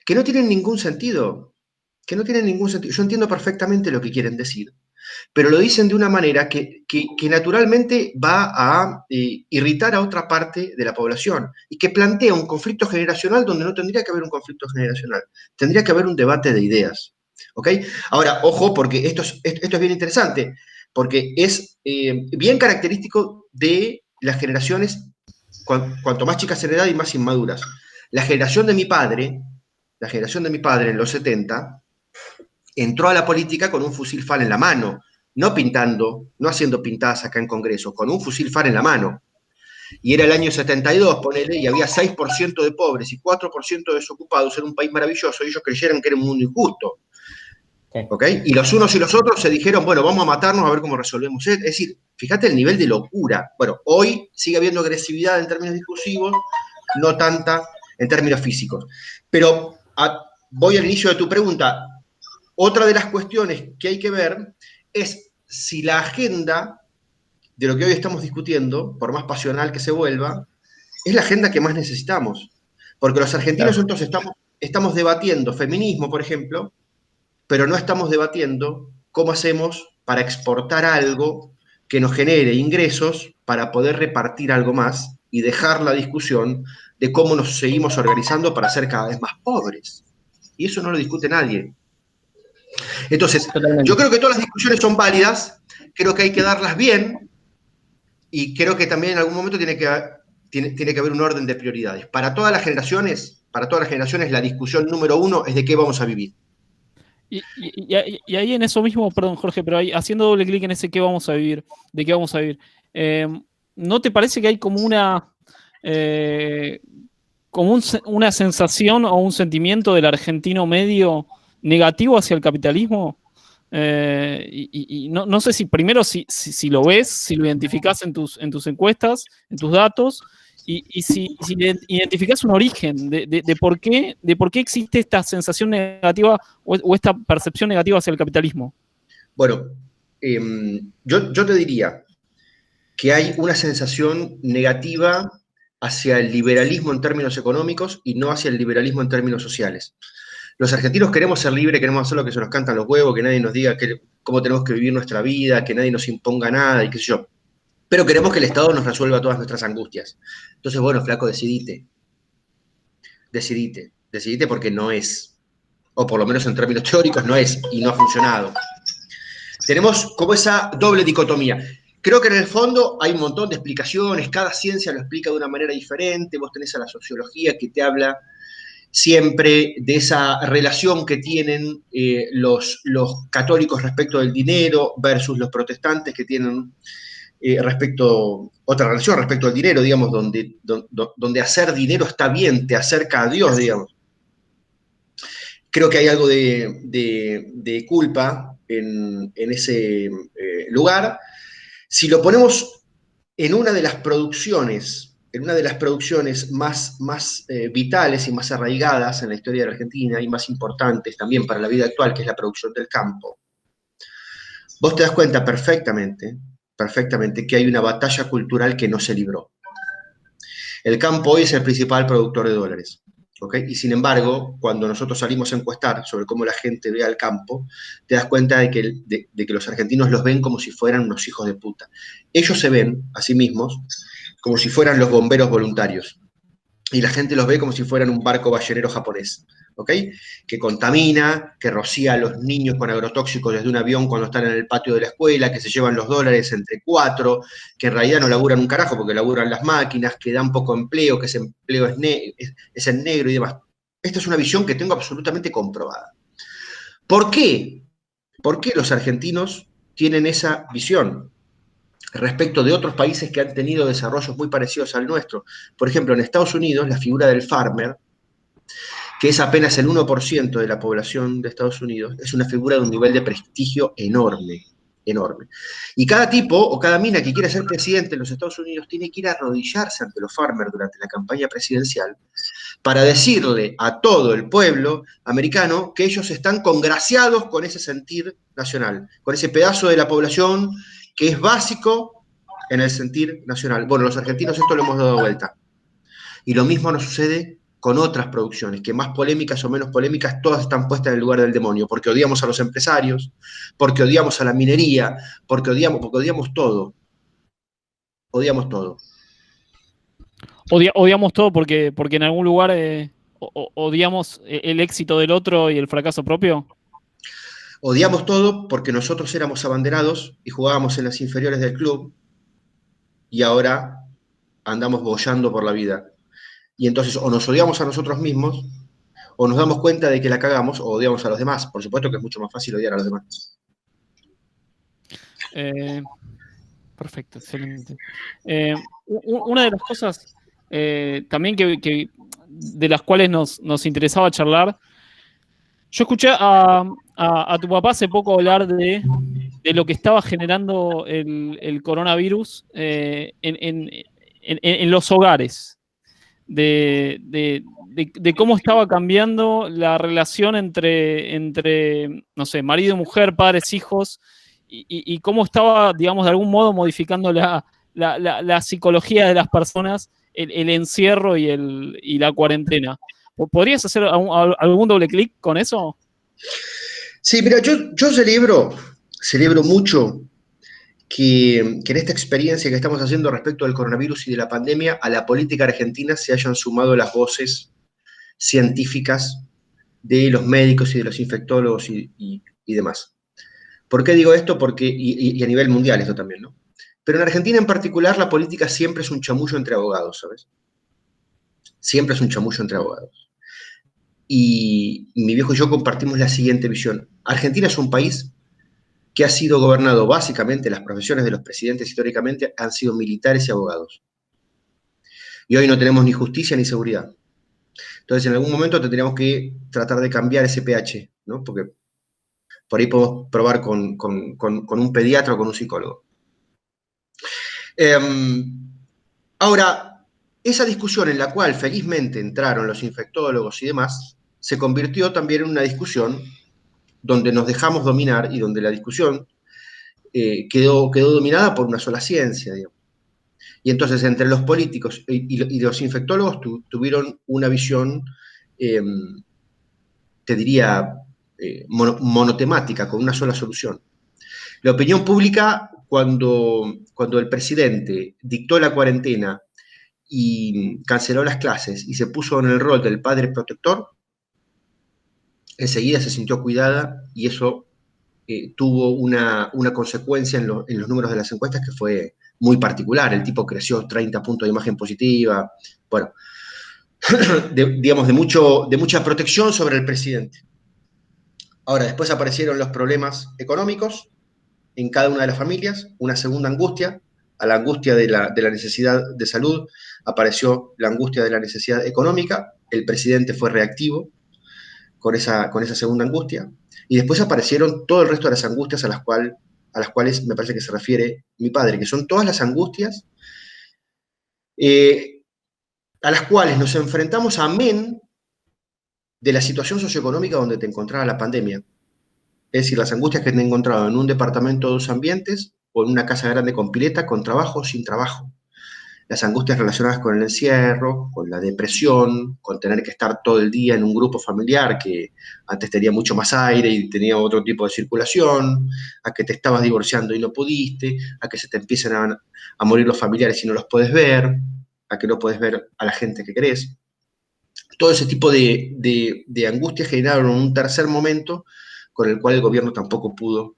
que no tienen ningún sentido. Yo entiendo perfectamente lo que quieren decir, pero lo dicen de una manera que naturalmente va a irritar a otra parte de la población y que plantea un conflicto generacional donde no tendría que haber un conflicto generacional, tendría que haber un debate de ideas. ¿Ok? Ahora, ojo, porque esto es bien interesante, porque es bien característico de las generaciones, cuanto más chicas en edad y más inmaduras. La generación de mi padre en los 70, entró a la política con un fusil FAR en la mano, no pintando, no haciendo pintadas acá en Congreso, con un fusil FAR en la mano. Y era el año 72, ponele, y había 6% de pobres y 4% de desocupados en un país maravilloso, y ellos creyeron que era un mundo injusto. ¿Ok? Y los unos y los otros se dijeron, bueno, vamos a matarnos a ver cómo resolvemos. Es decir, fíjate el nivel de locura. Bueno, hoy sigue habiendo agresividad en términos discursivos, no tanta en términos físicos. Pero voy al inicio de tu pregunta. Otra de las cuestiones que hay que ver es si la agenda de lo que hoy estamos discutiendo, por más pasional que se vuelva, es la agenda que más necesitamos. Porque los argentinos Claro. entonces estamos debatiendo feminismo, por ejemplo, pero no estamos debatiendo cómo hacemos para exportar algo que nos genere ingresos para poder repartir algo más y dejar la discusión de cómo nos seguimos organizando para ser cada vez más pobres. Y eso no lo discute nadie. Entonces, yo Totalmente. creo que todas las discusiones son válidas, creo que hay que darlas bien y creo que también en algún momento tiene que haber un orden de prioridades. Para todas las generaciones, la discusión número uno es de qué vamos a vivir. Y ahí en eso mismo, perdón Jorge, pero ahí haciendo doble clic en ese qué vamos a vivir, de qué vamos a vivir, ¿no te parece que hay como una sensación o un sentimiento del argentino medio negativo hacia el capitalismo? Y no sé si primero si lo ves, si lo identificás en tus encuestas, en tus datos, y si identificás un origen de por qué existe esta sensación negativa o esta percepción negativa hacia el capitalismo. Bueno, yo te diría que hay una sensación negativa hacia el liberalismo en términos económicos y no hacia el liberalismo en términos sociales. Los argentinos queremos ser libres, queremos hacer lo que se nos cantan los huevos, que nadie nos diga cómo tenemos que vivir nuestra vida, que nadie nos imponga nada y qué sé yo. Pero queremos que el Estado nos resuelva todas nuestras angustias. Entonces, bueno, flaco, decidite porque no es, o por lo menos en términos teóricos no es, y no ha funcionado. Tenemos como esa doble dicotomía. Creo que en el fondo hay un montón de explicaciones, cada ciencia lo explica de una manera diferente, vos tenés a la sociología que te habla siempre de esa relación que tienen los católicos respecto del dinero versus los protestantes que tienen otra relación respecto al dinero, digamos, donde hacer dinero está bien, te acerca a Dios, digamos. Creo que hay algo de culpa en ese lugar. Si lo ponemos en una de las producciones más vitales y más arraigadas en la historia de la Argentina y más importantes también para la vida actual, que es la producción del campo, vos te das cuenta perfectamente que hay una batalla cultural que no se libró. El campo hoy es el principal productor de dólares. ¿Okay? Y sin embargo, cuando nosotros salimos a encuestar sobre cómo la gente ve al campo, te das cuenta de que los argentinos los ven como si fueran unos hijos de puta. Ellos se ven a sí mismos como si fueran los bomberos voluntarios. Y la gente los ve como si fueran un barco ballenero japonés, ¿ok? Que contamina, que rocía a los niños con agrotóxicos desde un avión cuando están en el patio de la escuela, que se llevan los dólares entre 4, que en realidad no laburan un carajo porque laburan las máquinas, que dan poco empleo, que ese empleo es en negro y demás. Esta es una visión que tengo absolutamente comprobada. ¿Por qué? ¿Por qué los argentinos tienen esa visión respecto de otros países que han tenido desarrollos muy parecidos al nuestro? Por ejemplo, en Estados Unidos, la figura del farmer, que es apenas el 1% de la población de Estados Unidos, es una figura de un nivel de prestigio enorme, enorme. Y cada tipo o cada mina que quiera ser presidente en los Estados Unidos tiene que ir a arrodillarse ante los farmers durante la campaña presidencial para decirle a todo el pueblo americano que ellos están congraciados con ese sentir nacional, con ese pedazo de la población que es básico en el sentir nacional. Bueno, los argentinos esto lo hemos dado vuelta. Y lo mismo nos sucede con otras producciones, que más polémicas o menos polémicas, todas están puestas en el lugar del demonio, porque odiamos a los empresarios, porque odiamos a la minería, porque odiamos todo. Odiamos todo. Odiamos todo porque en algún lugar odiamos el éxito del otro y el fracaso propio. Odiamos todo porque nosotros éramos abanderados y jugábamos en las inferiores del club y ahora andamos boyando por la vida. Y entonces o nos odiamos a nosotros mismos o nos damos cuenta de que la cagamos o odiamos a los demás. Por supuesto que es mucho más fácil odiar a los demás. Perfecto, excelente. Una de las cosas también que de las cuales nos interesaba charlar, yo escuché a tu papá hace poco hablar de lo que estaba generando el coronavirus en los hogares, de cómo estaba cambiando la relación entre no sé, marido y mujer, padres, hijos, y cómo estaba, digamos, de algún modo modificando la psicología de las personas el encierro y la cuarentena. ¿Podrías hacer algún doble clic con eso? Sí, mira, yo celebro mucho que en esta experiencia que estamos haciendo respecto del coronavirus y de la pandemia, a la política argentina se hayan sumado las voces científicas de los médicos y de los infectólogos y demás. ¿Por qué digo esto? Porque, y a nivel mundial esto también, ¿no? Pero en Argentina en particular la política siempre es un chamullo entre abogados, ¿sabes? Siempre es un chamullo entre abogados. Y mi viejo y yo compartimos la siguiente visión. Argentina es un país que ha sido gobernado básicamente, las profesiones de los presidentes históricamente han sido militares y abogados. Y hoy no tenemos ni justicia ni seguridad. Entonces, en algún momento tendríamos que tratar de cambiar ese pH, ¿no? Porque por ahí podemos probar con un pediatra o con un psicólogo. Ahora, esa discusión en la cual felizmente entraron los infectólogos y demás, se convirtió también en una discusión donde nos dejamos dominar y donde la discusión quedó dominada por una sola ciencia, digamos. Y entonces entre los políticos y los infectólogos tuvieron una visión, te diría, monotemática, con una sola solución. La opinión pública, cuando el presidente dictó la cuarentena y canceló las clases y se puso en el rol del padre protector, enseguida se sintió cuidada y eso tuvo una consecuencia en los números de las encuestas que fue muy particular. El tipo creció 30 puntos de imagen positiva, bueno, digamos, de mucha protección sobre el presidente. Ahora, después aparecieron los problemas económicos en cada una de las familias, una segunda angustia. A la angustia de la necesidad de salud apareció la angustia de la necesidad económica. El presidente fue reactivo con esa segunda angustia. Y después aparecieron todo el resto de las angustias a las cuales me parece que se refiere mi padre, que son todas las angustias a las cuales nos enfrentamos amén de la situación socioeconómica donde te encontraba la pandemia. Es decir, las angustias que te he encontrado en un departamento de 2 ambientes o en una casa grande con pileta, con trabajo o sin trabajo. Las angustias relacionadas con el encierro, con la depresión, con tener que estar todo el día en un grupo familiar que antes tenía mucho más aire y tenía otro tipo de circulación, a que te estabas divorciando y no pudiste, a que se te empiezan a morir los familiares y no los puedes ver, a que no puedes ver a la gente que querés. Todo ese tipo de angustias generaron un tercer momento con el cual el gobierno tampoco pudo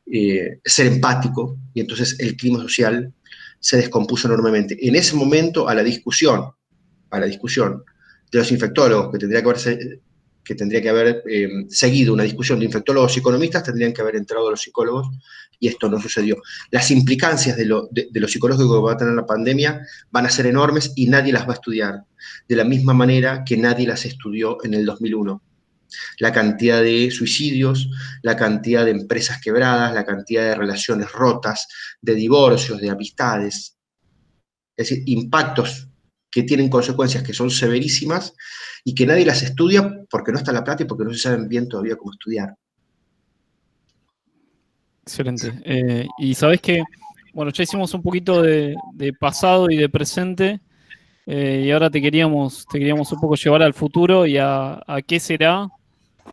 ser empático y entonces el clima social se descompuso enormemente. En ese momento, a la discusión de los infectólogos, que tendría que haber seguido una discusión de infectólogos y economistas, tendrían que haber entrado los psicólogos, y esto no sucedió. Las implicancias de lo psicológico que va a tener la pandemia van a ser enormes y nadie las va a estudiar, de la misma manera que nadie las estudió en el 2001. La cantidad de suicidios, la cantidad de empresas quebradas, la cantidad de relaciones rotas, de divorcios, de amistades. Es decir, impactos que tienen consecuencias que son severísimas y que nadie las estudia porque no está la plata y porque no se sabe bien todavía cómo estudiar. Excelente. Y sabés que, bueno, ya hicimos un poquito de pasado y de presente, y ahora te queríamos un poco llevar al futuro y a qué será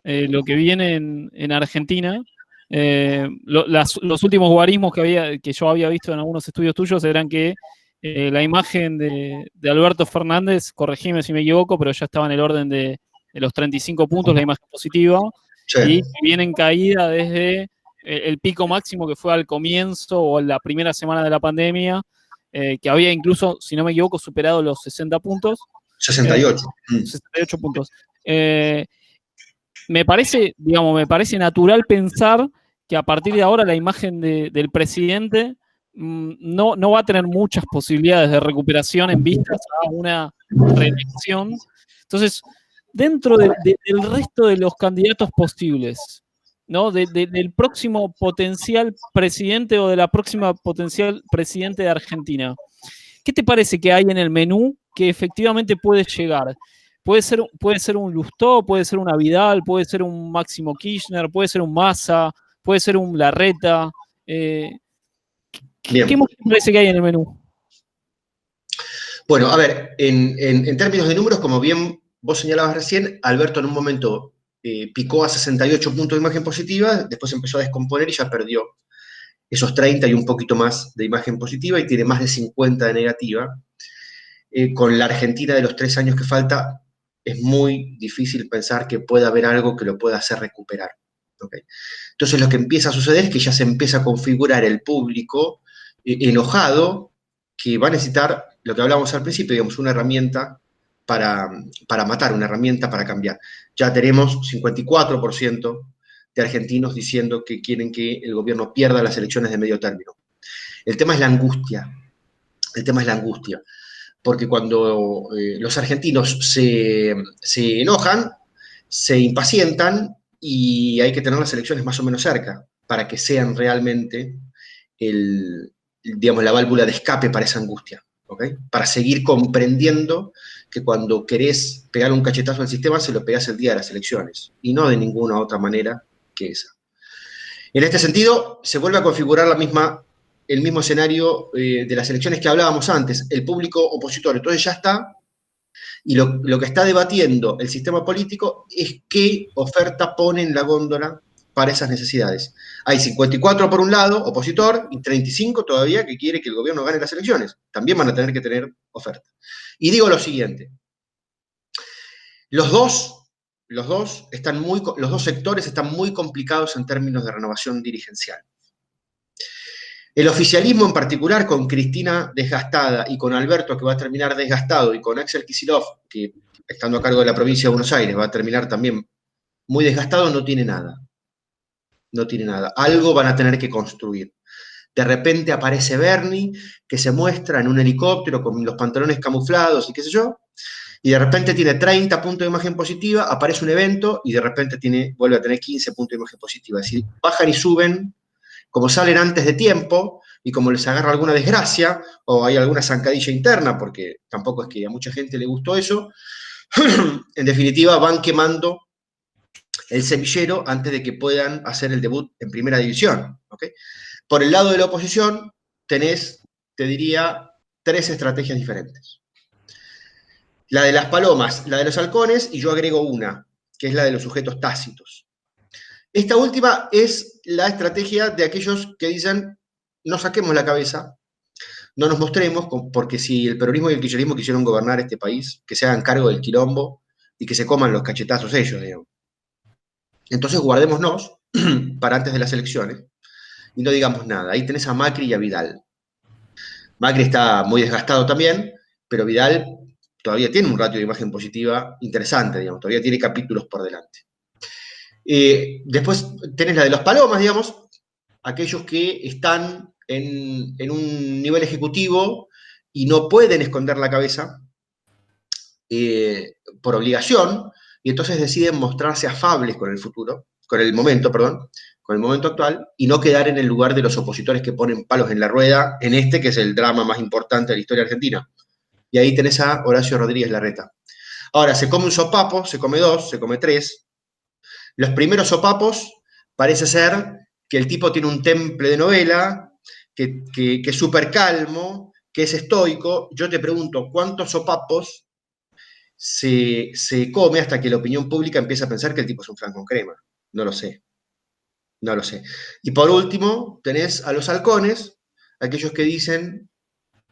lo que viene en Argentina. Los últimos guarismos que yo había visto en algunos estudios tuyos eran que la imagen de Alberto Fernández, corregime si me equivoco, pero ya estaba en el orden de los 35 puntos, la imagen positiva, Sí. y viene en caída desde el pico máximo que fue al comienzo o en la primera semana de la pandemia, que había incluso, si no me equivoco, superado los 60 puntos. 68. 68 puntos. Me parece natural pensar que a partir de ahora la imagen del presidente no va a tener muchas posibilidades de recuperación en vistas a una reelección. Entonces, dentro del resto de los candidatos posibles, ¿no? Del próximo potencial presidente o de la próxima potencial presidente de Argentina, ¿qué te parece que hay en el menú que efectivamente puede llegar? Puede ser un Lustó, puede ser una Vidal, puede ser un Máximo Kirchner, puede ser un Massa, puede ser un ¿Qué más te parece que hay en el menú? Bueno, a ver, en términos de números, como bien vos señalabas recién, Alberto en un momento picó a 68 puntos de imagen positiva, después empezó a descomponer y ya perdió esos 30 y un poquito más de imagen positiva y tiene más de 50 de negativa. Con la Argentina de los 3 años que falta, es muy difícil pensar que pueda haber algo que lo pueda hacer recuperar. ¿Okay? Entonces lo que empieza a suceder es que ya se empieza a configurar el público enojado, que va a necesitar, lo que hablábamos al principio, digamos, una herramienta para matar, una herramienta para cambiar. Ya tenemos 54% de argentinos diciendo que quieren que el gobierno pierda las elecciones de medio término. El tema es la angustia. El tema es la angustia. Porque cuando los argentinos se enojan, se impacientan y hay que tener las elecciones más o menos cerca para que sean realmente digamos, la válvula de escape para esa angustia. ¿Okay? Para seguir comprendiendo que cuando querés pegar un cachetazo al sistema, se lo pegás el día de las elecciones, y no de ninguna otra manera que esa. En este sentido, se vuelve a configurar el mismo escenario de las elecciones que hablábamos antes, el público opositor. Entonces ya está, y lo que está debatiendo el sistema político es qué oferta pone en la góndola para esas necesidades. Hay 54 por un lado, opositor, y 35 todavía que quiere que el gobierno gane las elecciones. También van a tener que tener oferta. Y digo lo siguiente, los dos sectores están muy complicados en términos de renovación dirigencial. El oficialismo en particular, con Cristina desgastada y con Alberto que va a terminar desgastado y con Axel Kicillof, que estando a cargo de la provincia de Buenos Aires va a terminar también muy desgastado, no tiene nada. No tiene nada. Algo van a tener que construir. De repente aparece Bernie, que se muestra en un helicóptero con los pantalones camuflados y qué sé yo, y de repente tiene 30 puntos de imagen positiva, aparece un evento y de repente vuelve a tener 15 puntos de imagen positiva. Es decir, bajan y suben, como salen antes de tiempo, y como les agarra alguna desgracia, o hay alguna zancadilla interna, porque tampoco es que a mucha gente le gustó eso, en definitiva van quemando el semillero antes de que puedan hacer el debut en primera división. ¿Okay? Por el lado de la oposición tenés, te diría, 3 estrategias diferentes. La de las palomas, la de los halcones, y yo agrego una, que es la de los sujetos tácitos. Esta última es la estrategia de aquellos que dicen, no saquemos la cabeza, no nos mostremos, porque si el peronismo y el kirchnerismo quisieron gobernar este país, que se hagan cargo del quilombo y que se coman los cachetazos ellos, digamos. Entonces guardémonos para antes de las elecciones y no digamos nada. Ahí tenés a Macri y a Vidal. Macri está muy desgastado también, pero Vidal todavía tiene un ratio de imagen positiva interesante, digamos, todavía tiene capítulos por delante. Después tenés la de los palomas, digamos, aquellos que están en un nivel ejecutivo y no pueden esconder la cabeza por obligación, y entonces deciden mostrarse afables con el momento actual, y no quedar en el lugar de los opositores que ponen palos en la rueda, en que es el drama más importante de la historia argentina. Y ahí tenés a Horacio Rodríguez Larreta. Ahora, se come un sopapo, se come 2, se come 3. Los primeros sopapos parece ser que el tipo tiene un temple de novela, que es súper calmo, que es estoico. Yo te pregunto, ¿cuántos sopapos se come hasta que la opinión pública empieza a pensar que el tipo es un flan con crema? No lo sé. No lo sé. Y por último, tenés a los halcones, aquellos que dicen,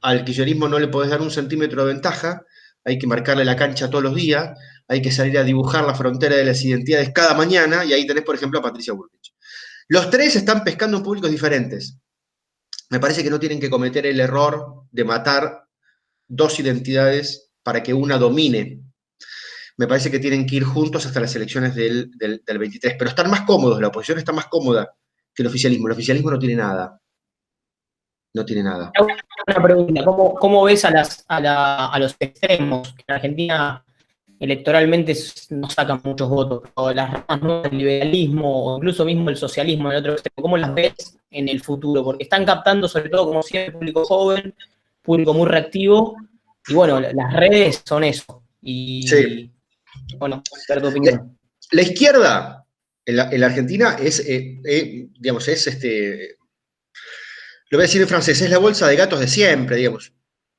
al kirchnerismo no le podés dar 1 centímetro de ventaja, hay que marcarle la cancha todos los días, hay que salir a dibujar la frontera de las identidades cada mañana, y ahí tenés, por ejemplo, a Patricia Bullrich. Los 3 están pescando en públicos diferentes. Me parece que no tienen que cometer el error de matar 2 identidades para que una domine. Me parece que tienen que ir juntos hasta las elecciones del 23, pero están más cómodos, la oposición está más cómoda que el oficialismo. El oficialismo no tiene nada. No tiene nada. Una pregunta, ¿cómo ves a los extremos? Que en Argentina electoralmente no sacan muchos votos, o las ramas nuevas del liberalismo, o incluso mismo el socialismo en el otro extremo, ¿cómo las ves en el futuro? Porque están captando, sobre todo, como siempre, público joven, público muy reactivo, y bueno, las redes son eso. Y sí. Bueno, ver tu opinión. La izquierda en la Argentina es, lo voy a decir en francés, es la bolsa de gatos de siempre, digamos.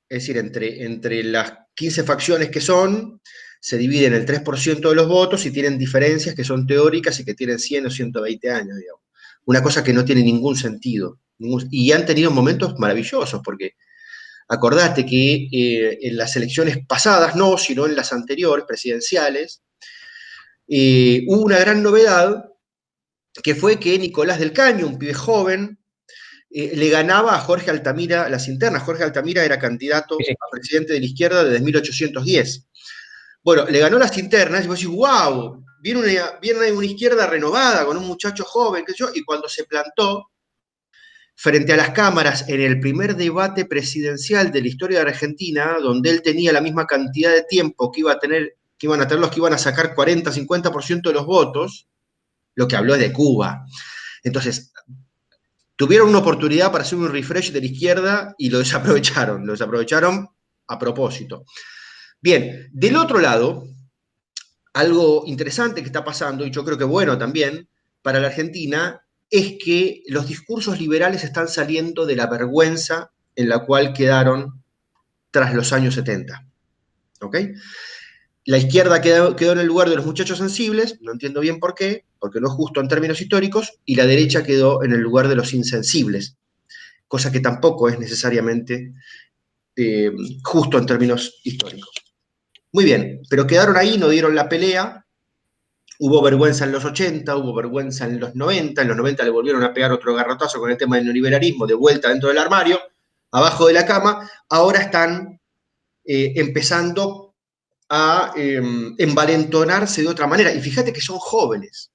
es decir, entre las 15 facciones que son, se dividen el 3% de los votos y tienen diferencias que son teóricas y que tienen 100 o 120 años, digamos. Una cosa que no tiene ningún sentido. Y han tenido momentos maravillosos, porque acordate que en las elecciones pasadas, no, sino en las anteriores, presidenciales, hubo una gran novedad, que fue que Nicolás del Caño, un pibe joven, le ganaba a Jorge Altamira las internas. Jorge Altamira era candidato a presidente de la izquierda desde 1810. Bueno, le ganó las internas y vos decís, wow, viene una izquierda renovada con un muchacho joven, qué sé yo, y cuando se plantó frente a las cámaras en el primer debate presidencial de la historia de Argentina, donde él tenía la misma cantidad de tiempo que iban a tener los que iban a sacar 40, 50% de los votos, lo que habló es de Cuba. Entonces, tuvieron una oportunidad para hacer un refresh de la izquierda y lo desaprovecharon a propósito. Bien, del otro lado, algo interesante que está pasando, y yo creo que bueno también, para la Argentina, es que los discursos liberales están saliendo de la vergüenza en la cual quedaron tras los años 70. ¿Ok? La izquierda quedó en el lugar de los muchachos sensibles, no entiendo bien por qué, porque no es justo en términos históricos, y la derecha quedó en el lugar de los insensibles, cosa que tampoco es necesariamente justo en términos históricos. Muy bien, pero quedaron ahí, no dieron la pelea. Hubo vergüenza en los 80, hubo vergüenza en los 90 le volvieron a pegar otro garrotazo con el tema del neoliberalismo, de vuelta dentro del armario, abajo de la cama. Ahora están empezando a envalentonarse de otra manera. Y fíjate que son jóvenes.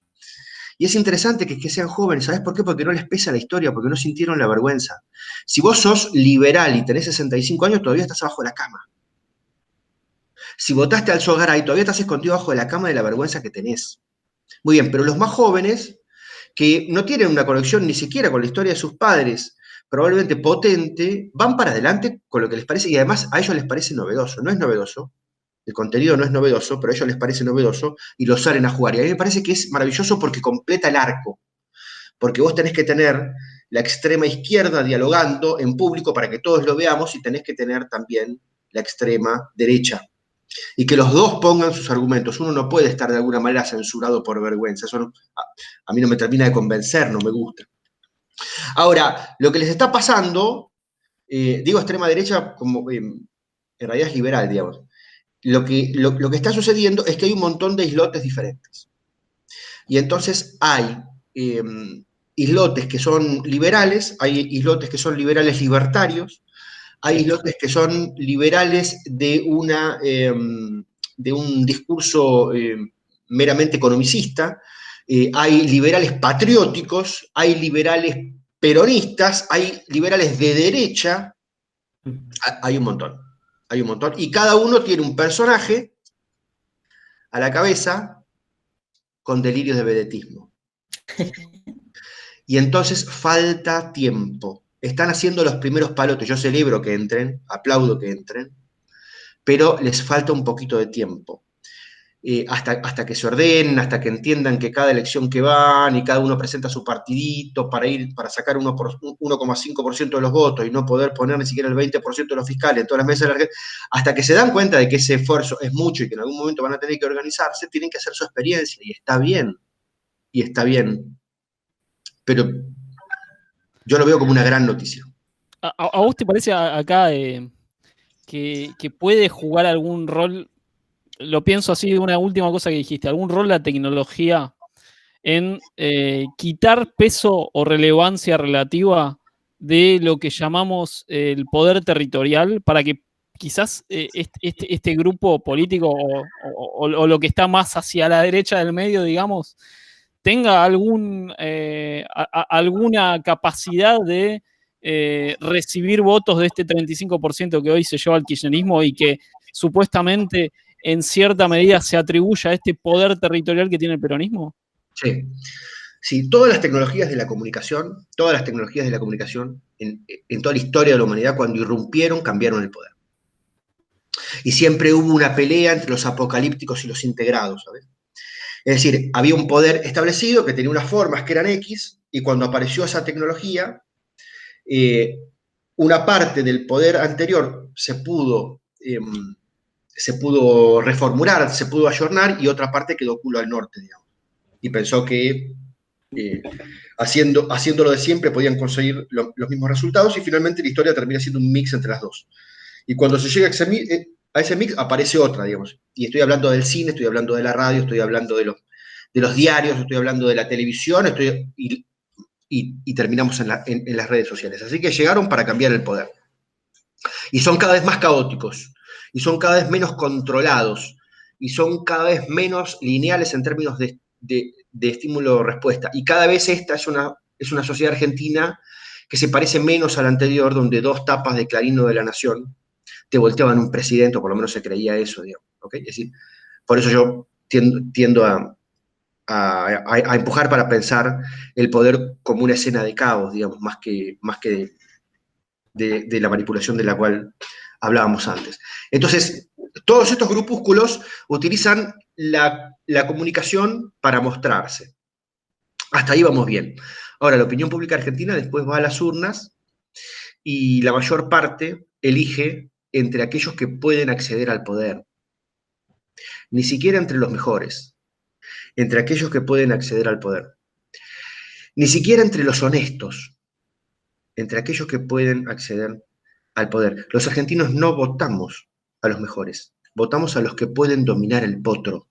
Y es interesante que sean jóvenes. ¿Sabes por qué? Porque no les pesa la historia, porque no sintieron la vergüenza. Si vos sos liberal y tenés 65 años, todavía estás abajo de la cama. Si votaste al Sogaray, todavía estás escondido abajo de la cama de la vergüenza que tenés. Muy bien, pero los más jóvenes, que no tienen una conexión ni siquiera con la historia de sus padres, probablemente potente, van para adelante con lo que les parece, y además a ellos les parece novedoso. No es novedoso, el contenido no es novedoso, pero a ellos les parece novedoso y lo salen a jugar. Y a mí me parece que es maravilloso porque completa el arco. Porque vos tenés que tener la extrema izquierda dialogando en público para que todos lo veamos, y tenés que tener también la extrema derecha. Y que los dos pongan sus argumentos. Uno no puede estar de alguna manera censurado por vergüenza. Eso a mí no me termina de convencer, no me gusta. Ahora, lo que les está pasando, digo extrema derecha como en realidad es liberal, digamos. Lo que está sucediendo es que hay un montón de islotes diferentes. Y entonces hay islotes que son liberales, hay islotes que son liberales libertarios, hay islotes que son liberales de un discurso meramente economicista, hay liberales patrióticos, hay liberales peronistas, hay liberales de derecha, hay un montón, y cada uno tiene un personaje a la cabeza con delirios de vedetismo. Y entonces falta tiempo. Están haciendo los primeros palotes. Yo celebro que entren, aplaudo que entren, pero les falta un poquito de tiempo. Hasta que se ordenen, hasta que entiendan que cada elección que van y cada uno presenta su partidito para sacar 1,5% de los votos y no poder poner ni siquiera el 20% de los fiscales en todas las mesas de la, hasta que se dan cuenta de que ese esfuerzo es mucho y que en algún momento van a tener que organizarse, tienen que hacer su experiencia, y está bien, pero yo lo veo como una gran noticia. ¿A vos te parece acá que puede jugar algún rol? Lo pienso así, una última cosa que dijiste, algún rol la tecnología en quitar peso o relevancia relativa de lo que llamamos el poder territorial, para que quizás este grupo político o lo que está más hacia la derecha del medio, digamos, tenga alguna capacidad de recibir votos de este 35% que hoy se lleva al kirchnerismo y que supuestamente en cierta medida se atribuye a este poder territorial que tiene el peronismo? Sí, todas las tecnologías de la comunicación, en toda la historia de la humanidad, cuando irrumpieron, cambiaron el poder. Y siempre hubo una pelea entre los apocalípticos y los integrados, ¿sabes? Es decir, había un poder establecido que tenía unas formas que eran X, y cuando apareció esa tecnología, una parte del poder anterior se pudo reformular, se pudo ayornar, y otra parte quedó culo al norte, digamos. Y pensó que haciéndolo de siempre podían conseguir los mismos resultados, y finalmente la historia termina siendo un mix entre las dos. Y cuando se llega a ese mix aparece otra, digamos. Y estoy hablando del cine, estoy hablando de la radio, estoy hablando de los diarios, estoy hablando de la televisión, y terminamos en las redes sociales. Así que llegaron para cambiar el poder. Y son cada vez más caóticos, y son cada vez menos controlados, y son cada vez menos lineales en términos de estímulo-respuesta. Y cada vez esta es una sociedad argentina que se parece menos a la anterior, donde 2 tapas de Clarín o de La Nación te volteaban un presidente, o por lo menos se creía eso, digamos, ¿okay? Es decir, por eso yo tiendo a empujar para pensar el poder como una escena de caos, digamos, más que de la manipulación de la cual hablábamos antes. Entonces, todos estos grupúsculos utilizan la comunicación para mostrarse. Hasta ahí vamos bien. Ahora, la opinión pública argentina después va a las urnas, y la mayor parte elige entre aquellos que pueden acceder al poder. Ni siquiera entre los mejores, entre aquellos que pueden acceder al poder. Ni siquiera entre los honestos, entre aquellos que pueden acceder al poder. Los argentinos no votamos a los mejores, votamos a los que pueden dominar el potro,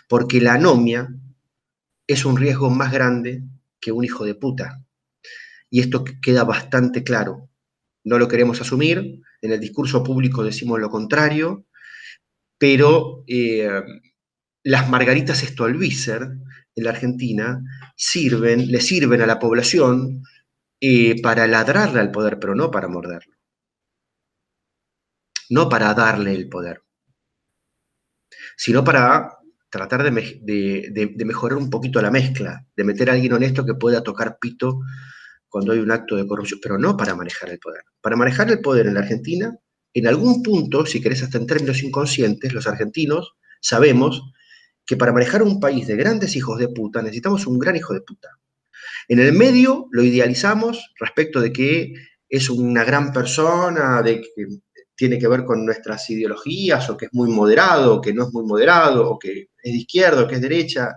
porque la anomia es un riesgo más grande que un hijo de puta. Y esto queda bastante claro. No lo queremos asumir, en el discurso público decimos lo contrario, pero las margaritas Stolbizer en la Argentina le sirven a la población para ladrarle al poder, pero no para morderlo. No para darle el poder, sino para tratar de mejorar un poquito la mezcla, de meter a alguien honesto que pueda tocar pito cuando hay un acto de corrupción, pero no para manejar el poder. Para manejar el poder en la Argentina, en algún punto, si querés hasta en términos inconscientes, los argentinos sabemos que para manejar un país de grandes hijos de puta necesitamos un gran hijo de puta. En el medio lo idealizamos respecto de que es una gran persona, de que tiene que ver con nuestras ideologías, o que es muy moderado, o que no es muy moderado, o que es de izquierda, o que es derecha,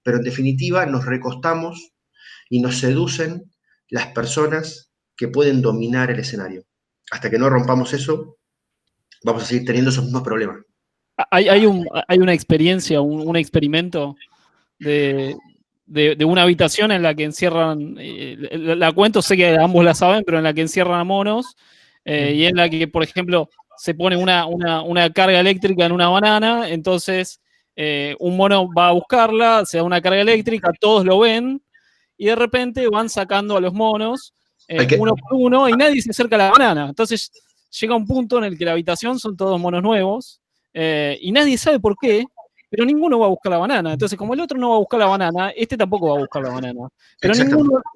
pero en definitiva nos recostamos y nos seducen las personas que pueden dominar el escenario. Hasta que no rompamos eso, vamos a seguir teniendo esos mismos problemas. Hay una experiencia, un experimento de una habitación en la que encierran, la cuento, sé que ambos la saben, pero en la que encierran a monos, y en la que, por ejemplo, se pone una carga eléctrica en una banana, entonces un mono va a buscarla, se da una carga eléctrica, todos lo ven, y de repente van sacando a los monos uno por uno, y nadie se acerca a la banana. Entonces llega un punto en el que la habitación son todos monos nuevos, y nadie sabe por qué, pero ninguno va a buscar la banana. Entonces, como el otro no va a buscar la banana, este tampoco va a buscar la banana. Pero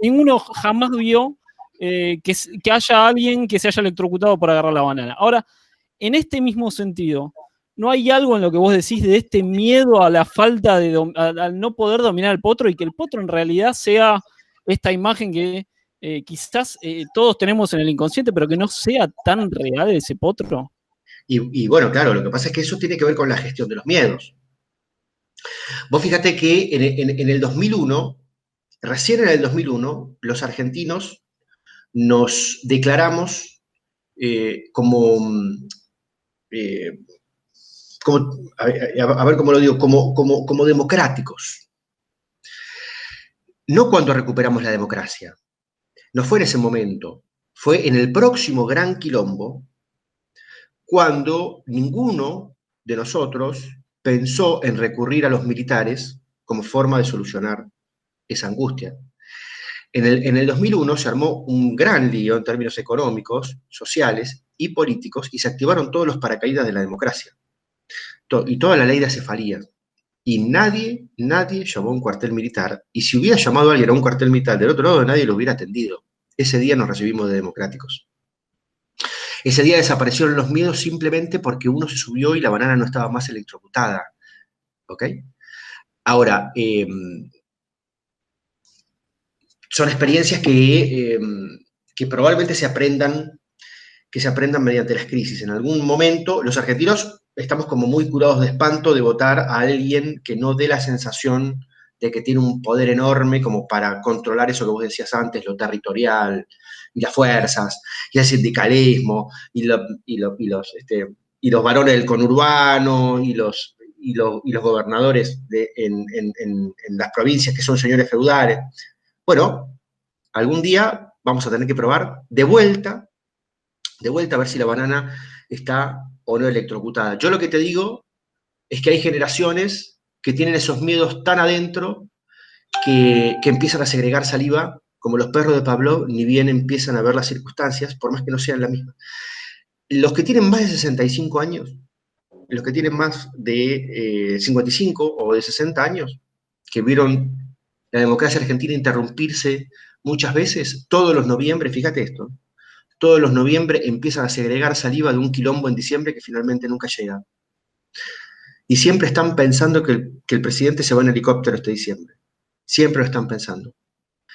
ninguno jamás vio que haya alguien que se haya electrocutado por agarrar la banana. Ahora, en este mismo sentido, ¿no hay algo en lo que vos decís de este miedo a la falta al no poder dominar el potro, y que el potro en realidad sea esta imagen que quizás todos tenemos en el inconsciente, pero que no sea tan real ese potro? Y bueno, claro, lo que pasa es que eso tiene que ver con la gestión de los miedos. Vos fíjate que en el 2001, recién en el 2001, los argentinos nos declaramos a ver cómo lo digo, como democráticos. No cuando recuperamos la democracia, no fue en ese momento, fue en el próximo gran quilombo, cuando ninguno de nosotros pensó en recurrir a los militares como forma de solucionar esa angustia. En el 2001 se armó un gran lío en términos económicos, sociales y políticos, y se activaron todos los paracaídas de la democracia y toda la ley de acefalía. Y nadie llamó a un cuartel militar, y si hubiera llamado a alguien a un cuartel militar del otro lado, nadie lo hubiera atendido. Ese día nos recibimos de democráticos. Ese día desaparecieron los miedos simplemente porque uno se subió y la banana no estaba más electrocutada. ¿Ok? Ahora, son experiencias que que probablemente se aprendan mediante las crisis. En algún momento, los argentinos estamos como muy curados de espanto de votar a alguien que no dé la sensación de que tiene un poder enorme como para controlar eso que vos decías antes, lo territorial y las fuerzas, y el sindicalismo, y los varones del conurbano, y los gobernadores en las provincias que son señores feudales. Bueno, algún día vamos a tener que probar de vuelta a ver si la banana está o no electrocutada. Yo lo que te digo es que hay generaciones que tienen esos miedos tan adentro que empiezan a segregar saliva, como los perros de Pavlov, ni bien empiezan a ver las circunstancias, por más que no sean la misma. Los que tienen más de 65 años, los que tienen más de 55 o de 60 años, que vieron la democracia argentina interrumpirse muchas veces, todos los noviembre, fíjate esto, todos los noviembre empiezan a segregar saliva de un quilombo en diciembre que finalmente nunca llega. Y siempre están pensando que el presidente se va en helicóptero este diciembre. Siempre lo están pensando.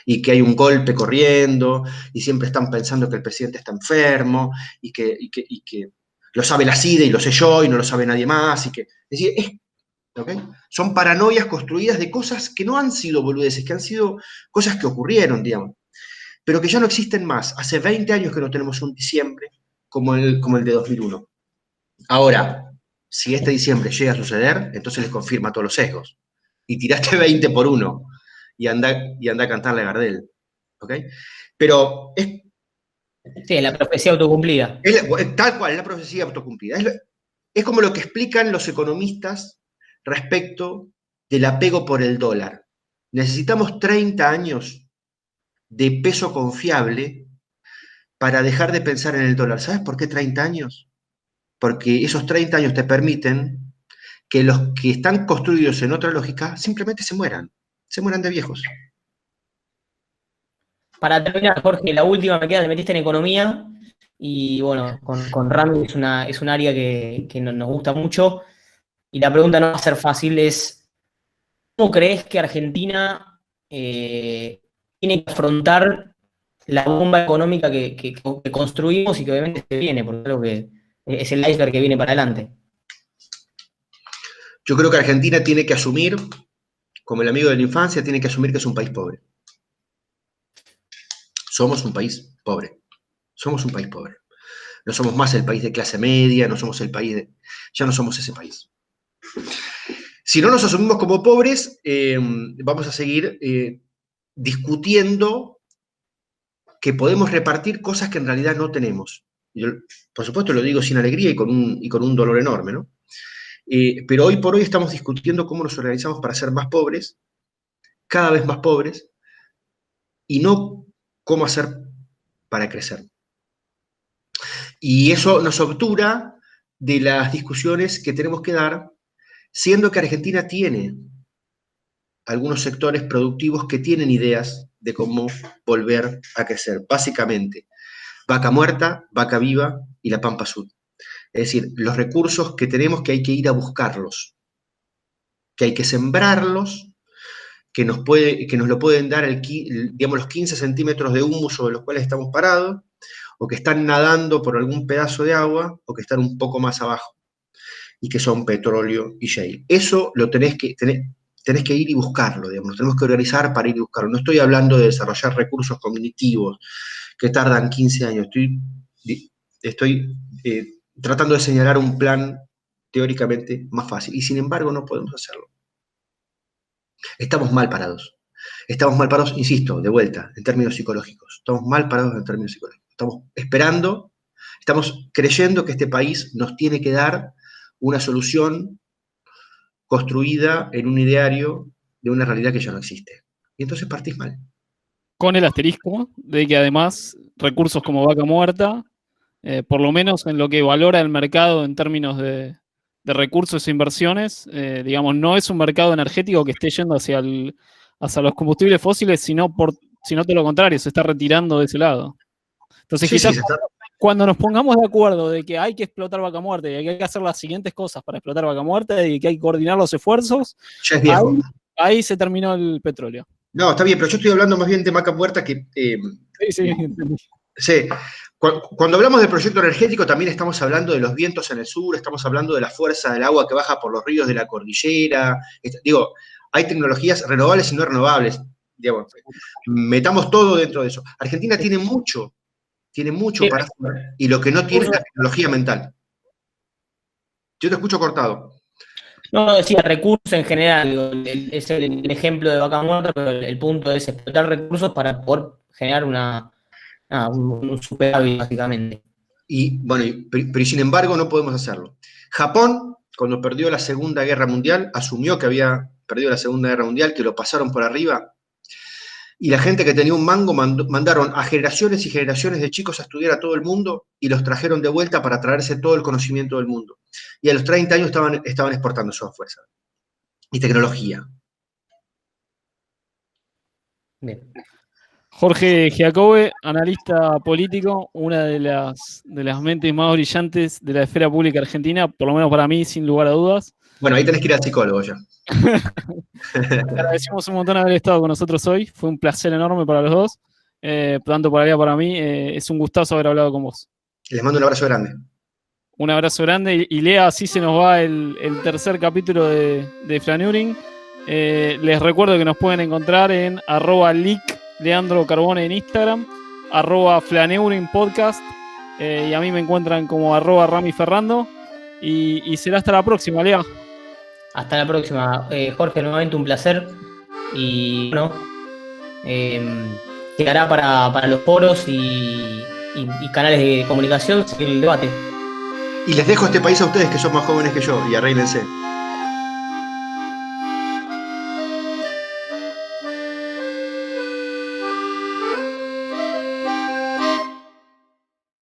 Y que hay un golpe corriendo, y siempre están pensando que el presidente está enfermo, y que lo sabe la CIDE y lo sé yo, y no lo sabe nadie más. Es decir, ¿okay? Son paranoias construidas de cosas que no han sido boludeces, que han sido cosas que ocurrieron, digamos, pero que ya no existen más. Hace 20 años que no tenemos un diciembre como el de 2001. Ahora, si este diciembre llega a suceder, entonces les confirma todos los sesgos. Y tiraste 20 por 1 y anda a cantarle a Gardel. ¿Okay? Pero sí, es la profecía autocumplida. Tal cual, es la profecía autocumplida. Es como lo que explican los economistas respecto del apego por el dólar. Necesitamos 30 años de peso confiable para dejar de pensar en el dólar. ¿Sabes por qué 30 años? Porque esos 30 años te permiten que los que están construidos en otra lógica simplemente se mueran de viejos. Para terminar, Jorge, la última me queda, te metiste en economía y bueno, con Rami es un área que nos gusta mucho y la pregunta no va a ser fácil, es ¿cómo crees que Argentina tiene que afrontar la bomba económica que construimos y que obviamente se viene? Porque creo que es el iceberg que viene para adelante. Yo creo que Argentina tiene que asumir, como el amigo de la infancia, tiene que asumir que es un país pobre. Somos un país pobre. Somos un país pobre. No somos más el país de clase media, no somos el país de... Ya no somos ese país. Si no nos asumimos como pobres, vamos a seguir discutiendo que podemos repartir cosas que en realidad no tenemos. Yo, por supuesto, lo digo sin alegría y con un dolor enorme, ¿no? Pero hoy por hoy estamos discutiendo cómo nos organizamos para ser más pobres, cada vez más pobres, y no cómo hacer para crecer. Y eso nos obtura de las discusiones que tenemos que dar, siendo que Argentina tiene algunos sectores productivos que tienen ideas de cómo volver a crecer. Básicamente, vaca muerta, vaca viva y la pampa sud. Es decir, los recursos que tenemos que hay que ir a buscarlos, que hay que sembrarlos, que nos lo pueden dar digamos, los 15 centímetros de humus sobre los cuales estamos parados, o que están nadando por algún pedazo de agua, o que están un poco más abajo, y que son petróleo y shale. Eso lo tenés que ir y buscarlo, digamos, nos tenemos que organizar para ir y buscarlo. No estoy hablando de desarrollar recursos cognitivos que tardan 15 años, estoy tratando de señalar un plan teóricamente más fácil, y sin embargo no podemos hacerlo. Estamos mal parados. Estamos mal parados, insisto, de vuelta, en términos psicológicos. Estamos mal parados en términos psicológicos. Estamos esperando, estamos creyendo que este país nos tiene que dar una solución construida en un ideario de una realidad que ya no existe. Y entonces partís mal. Con el asterisco de que además recursos como vaca muerta, por lo menos en lo que valora el mercado en términos de recursos e inversiones, digamos, no es un mercado energético que esté yendo hacia los combustibles fósiles, sino todo lo contrario, se está retirando de ese lado. Entonces, sí, quizás sí, cuando nos pongamos de acuerdo de que hay que explotar vaca muerta y que hay que hacer las siguientes cosas para explotar vaca muerta y que hay que coordinar los esfuerzos, ya es viejo. Ahí se terminó el petróleo. No, está bien, pero yo estoy hablando más bien de vaca muerta que... Sí, entendí. Sí. Cuando hablamos del proyecto energético también estamos hablando de los vientos en el sur, estamos hablando de la fuerza del agua que baja por los ríos de la cordillera. Digo, hay tecnologías renovables y no renovables. Digamos, metamos todo dentro de eso. Argentina tiene mucho para hacer, y lo que no tiene es la tecnología mental. Yo te escucho cortado. No, decía recursos en general, digo, es el ejemplo de Vaca Muerta, pero el punto es explotar recursos para poder generar un superávit, básicamente. Y bueno, pero sin embargo no podemos hacerlo. Japón, cuando perdió la Segunda Guerra Mundial, asumió que había perdido la Segunda Guerra Mundial, que lo pasaron por arriba, y la gente que tenía un mango mandaron a generaciones y generaciones de chicos a estudiar a todo el mundo y los trajeron de vuelta para traerse todo el conocimiento del mundo. Y a los 30 años estaban exportando software y tecnología. Bien. Jorge Giacobbe, analista político, una de las mentes más brillantes de la esfera pública argentina, por lo menos para mí, sin lugar a dudas. Bueno, ahí tenés que ir al psicólogo ya. Te agradecemos un montón haber estado con nosotros hoy. Fue un placer enorme para los dos. Tanto para ella para mí. Es un gustazo haber hablado con vos. Les mando un abrazo grande. Un abrazo grande. Y Lea, así se nos va el tercer capítulo de Flaneuring. Les recuerdo que nos pueden encontrar en @Leandro Carbone en Instagram, @Flaneuring Podcast. Y a mí me encuentran como @RamiFerrando. Y será hasta la próxima, Lea. Hasta la próxima. Jorge, nuevamente un placer. Y bueno, quedará para los foros y canales de comunicación seguir el debate. Y les dejo este país a ustedes que son más jóvenes que yo y arréglense.